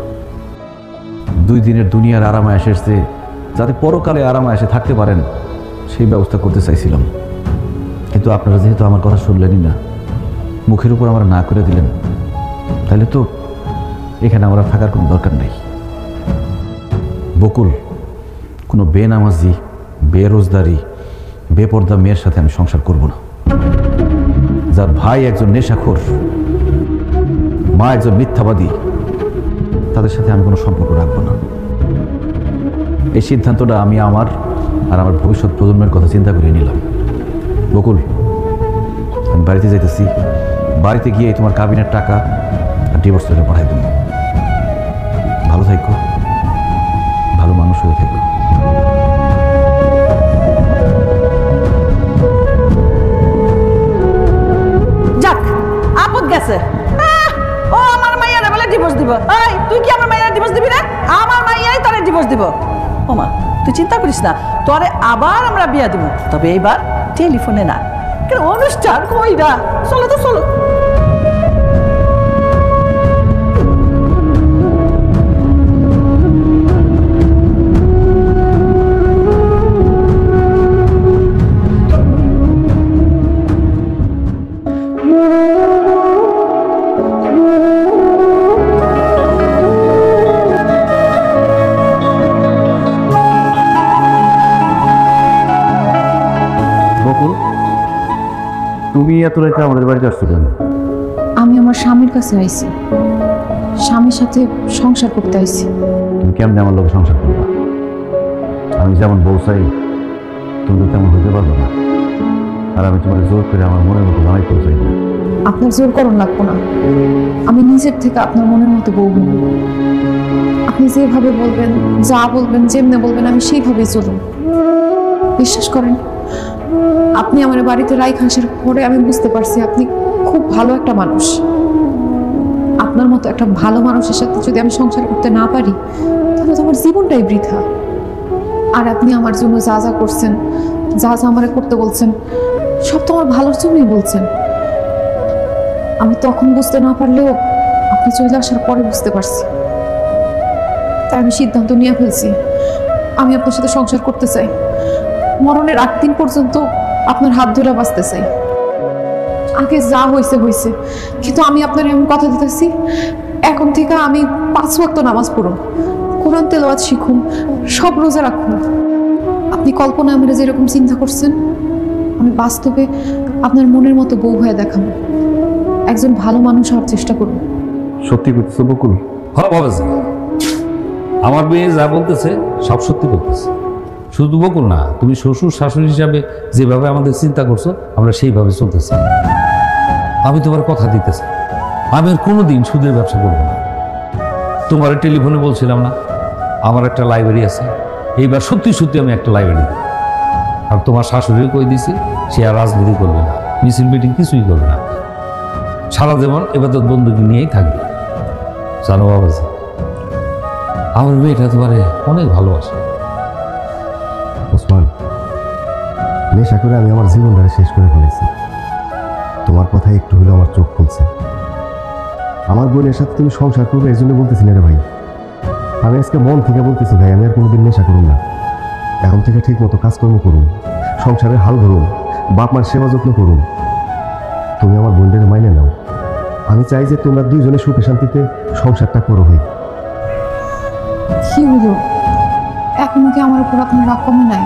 2 দিনের দুনিয়ার আরামায় এসেছে, যাতে পরকালে আরামায় এসে থাকতে পারেন সেই ব্যবস্থা করতে চাইছিলাম। কিন্তু আপনারা যেহেতু আমার কথা শুনলেনই না, মুখের উপর আমার না করে দিলেন, তাহলে তো এখানে আমার থাকার কোনো দরকার নেই। বকুল, কোনো বেনামাজি, বেরোজগারি, বেপর্দা মেয়ের সাথে আমি সংসার করব না। যার ভাই একজন নেশাখোর, মা একজন মিথ্যাবাদী, তাদের সাথে আমি কোনো সম্পর্ক রাখবো না। এই সিদ্ধান্তটা আমি আমার আর আমার ভবিষ্যৎ প্রজন্মের কথা চিন্তা করে নিলাম। বকুল, আমি বাড়িতে যাইতেছি, বাড়িতে গিয়ে তোমার কাবিনের টাকা আর ডিভোর্স লেটার পাঠাই দেবো। ভালো থাকো, ভালো মানুষ হয়ে থাকো।
যাক, আপদ গেছে। ও আমার মাইয়ারে বলে ডিভোর্স দিব। এই তুই কি আমার মাইয়ারে ডিভোর্স দিবি না? আমার মাইয়াই তোরে ডিভোর্স দিব। ও মা, তুই চিন্তা করিস না, তোরে আবার আমরা বিয়া দিব, তবে এইবার টেলিফোনে না। কেন অনুষ্ঠান কইরা? চলো তো চলো।
তুমি এত রাতে আমাদের বাড়িতে আসছো কেন?
আমি আমার স্বামীর কাছে আইছি, স্বামীর সাথে সংসার করতে আইছি।
তুমি কেমনে আমার লোক সংসার করবা? আমি যেমন বউ চাই তুমি তো তেমন হইতে পারবে না, আর আমি তোমার জোর করে আমার মনের মতো বানাইতে চাই না।
আপনার জোর করুন লাগবো না, আমি নিজের থেকে আপনার মনের মতো বউ হব। আপনি যেভাবে বলবেন, যা বলবেন, যেমনে বলবেন, আমি সেইভাবেই চলুন।
বিশ্বাস করেন, আপনি আমার বাড়িতে রাইখা আসার পরে আমি বুঝতে পারছি আপনি খুব ভালো একটা মানুষ। আপনার মতো একটা ভালো মানুষের সাথে যদি আমি সংসার করতে না পারি তাহলে তো আমার জীবনটাই বৃথা। আর আপনি আমার জন্য যা যা করছেন, যা যা আমারে করতে বলছেন, সব তো আমার ভালোর জন্যই বলছেন। আমি তখন বুঝতে না পারলেও আপনি চলে আসার পরে বুঝতে পারছি। তাই আমি সিদ্ধান্ত নিয়ে ফেলছি, আমি আপনার সাথে সংসার করতে চাই। মরণের 8 দিন পর্যন্ত আপনার হাত ধরে বাঁচতে চাই। আগে যা হয়েছে হয়েছে, কিন্তু আমি আপনার এমন কথা দিতেছি, এখন থেকে আমি 5 ওয়াক্ত নামাজ পড়ুন, কোরআন তেলাওয়াত শিখুন, সব রোজা রাখুন। আপনি কল্পনায় আমরা যেরকম চিন্তা করছেন, আমি বাস্তবে আপনার মনের মতো বউ হয়ে দেখাবো। একজন ভালো মানুষ হওয়ার চেষ্টা করুন।
সত্যি করতেছে বকুল?
হ্যাঁ বাবাজি, আমার মেয়ে যা বলতেছে সব সত্যি বলতেছে। শুধু বকুল না, তুমি শ্বশুর শাশুড়ি হিসাবে যেভাবে আমাদের চিন্তা করছো আমরা সেইভাবে চলতেছি। আমি তোমার কথা দিতেছি, আমি আর কোনোদিন সুদের ব্যবসা করবো না। তোমার টেলিফোনে বলছিলাম না আমার একটা লাইব্রেরি আছে, এইবার সত্যি সত্যি আমি একটা লাইব্রেরি দেব। আর তোমার শাশুড়িও কই দিছি সে আর রাজনীতি করবে না, মিছিল মিটিং কিছুই করবে না, সারা জীবন এবাদত বন্দুকি নিয়েই থাকবে। জানো বাবাজি, আমার মেয়েটা তোমারে অনেক ভালোবাসে।
ওসমান, নেশা করে আমি আমার জীবনটা শেষ করে ফেলেছি। তোমার কথা একটু হলেও আমার চোখ খুলছে। আমার বোনের সাথে তুমি সংসার করবে এই জন্য বলতেছি না রে ভাই। আমি আজকে মন থেকে বলতেছি ভাই, আমি আর কোনোদিন নেশা করুন না। এখন থেকে ঠিক মতো কাজকর্ম করুন, সংসারের হাল ধরুন, বাপ মার সেবা যত্ন করুন। তুমি আমার বোনদের মাইনে নাও। আমি চাই যে তোমরা দুইজনে সুখে শান্তিতে সংসারটা করো ভাই।
কি হলো, এখনো কি আমার উপর আপনার রাগ কমে নাই?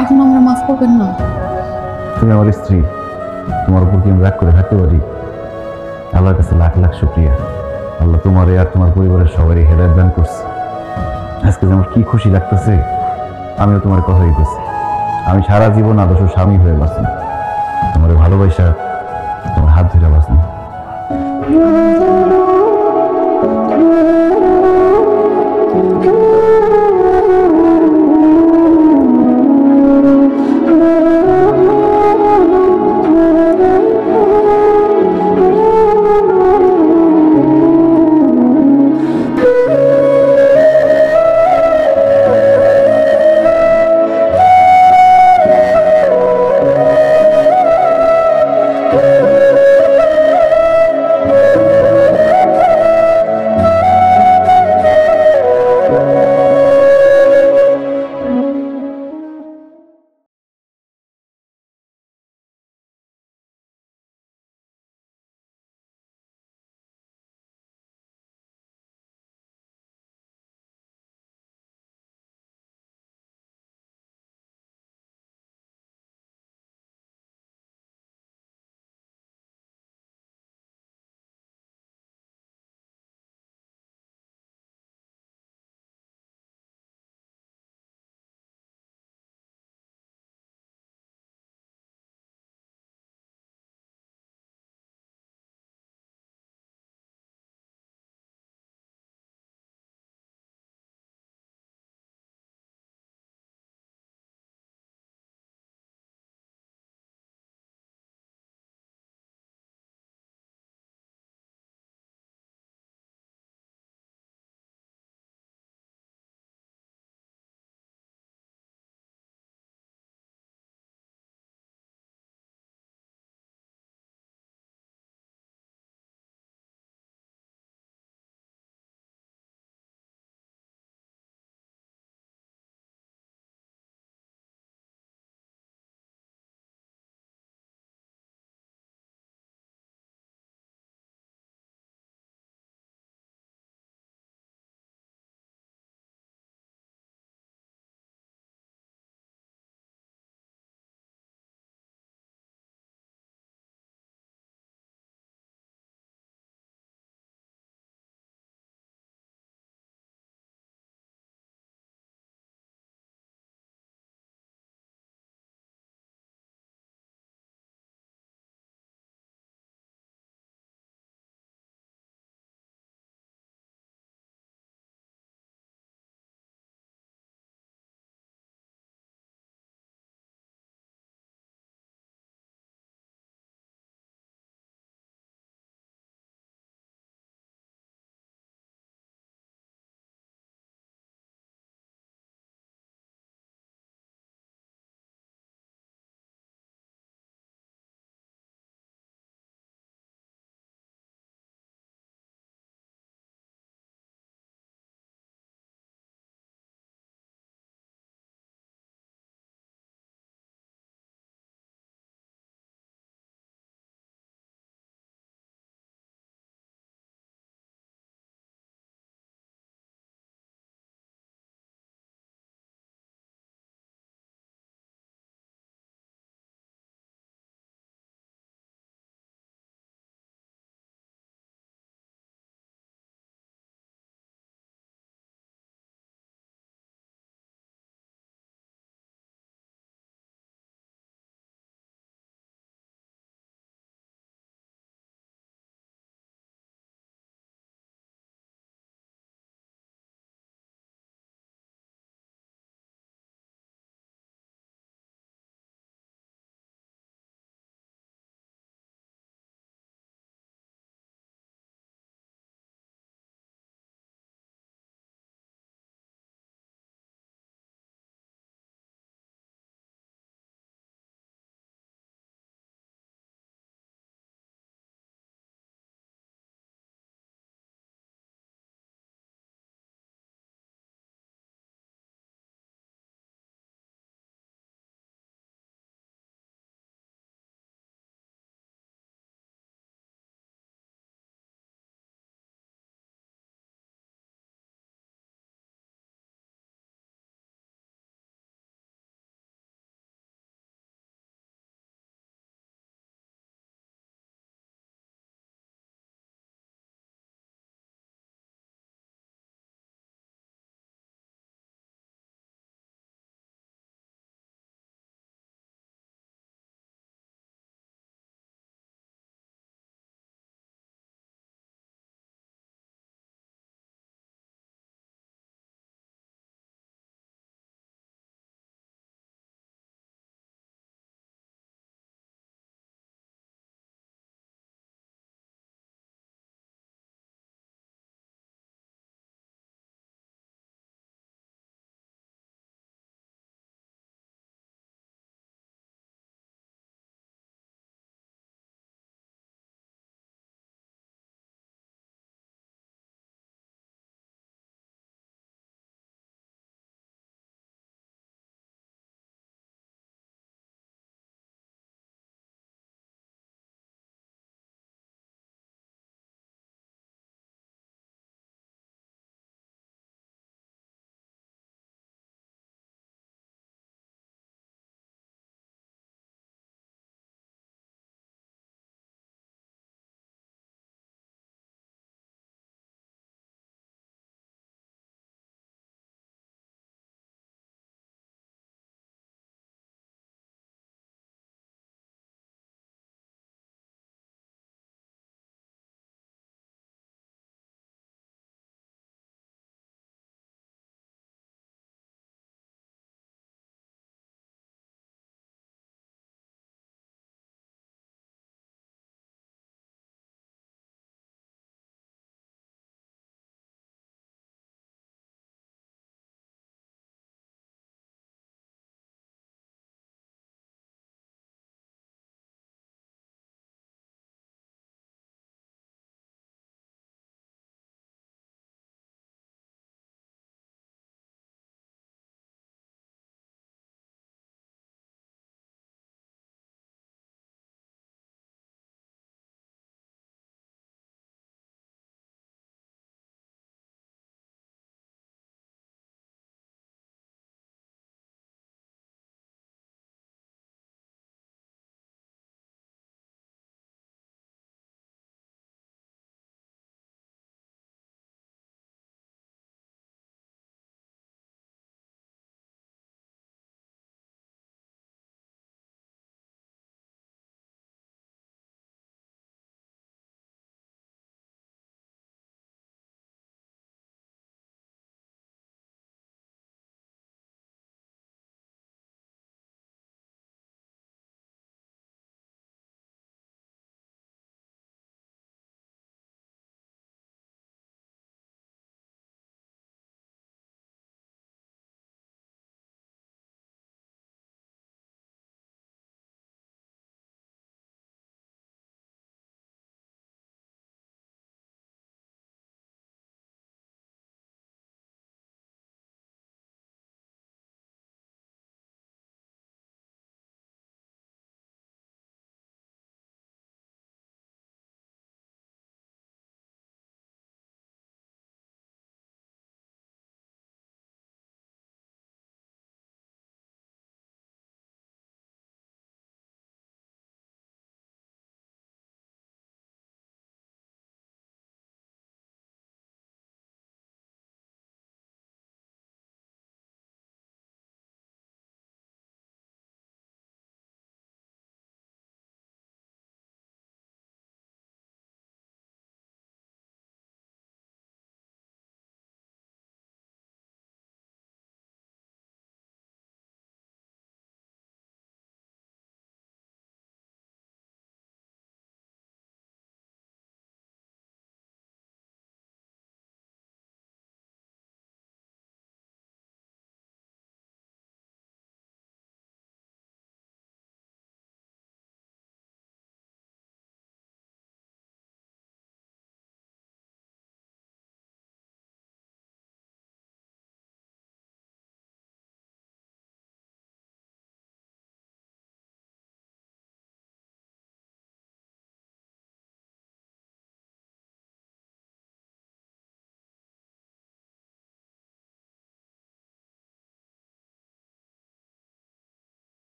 এখন আমরা মাফ করবেন না?
তুমি আমার স্ত্রী, তোমার উপর কি আমি রাগ করে থাকতে পারি? আল্লাহর কাছে লাখ লাখ শুকরিয়া। আল্লাহ তোমারে আর তোমার পরিবারের সবারই হেদায়েত দান করছে। আজকে যে আমার কি খুশি লাগতেছে, আমিও তোমার কথা দিতেছি। আমি সারা জীবন আদর্শ স্বামী হয়ে বাঁচি, তোমার ভালোবাসা, তোমার হাত ধরে বাঁচি।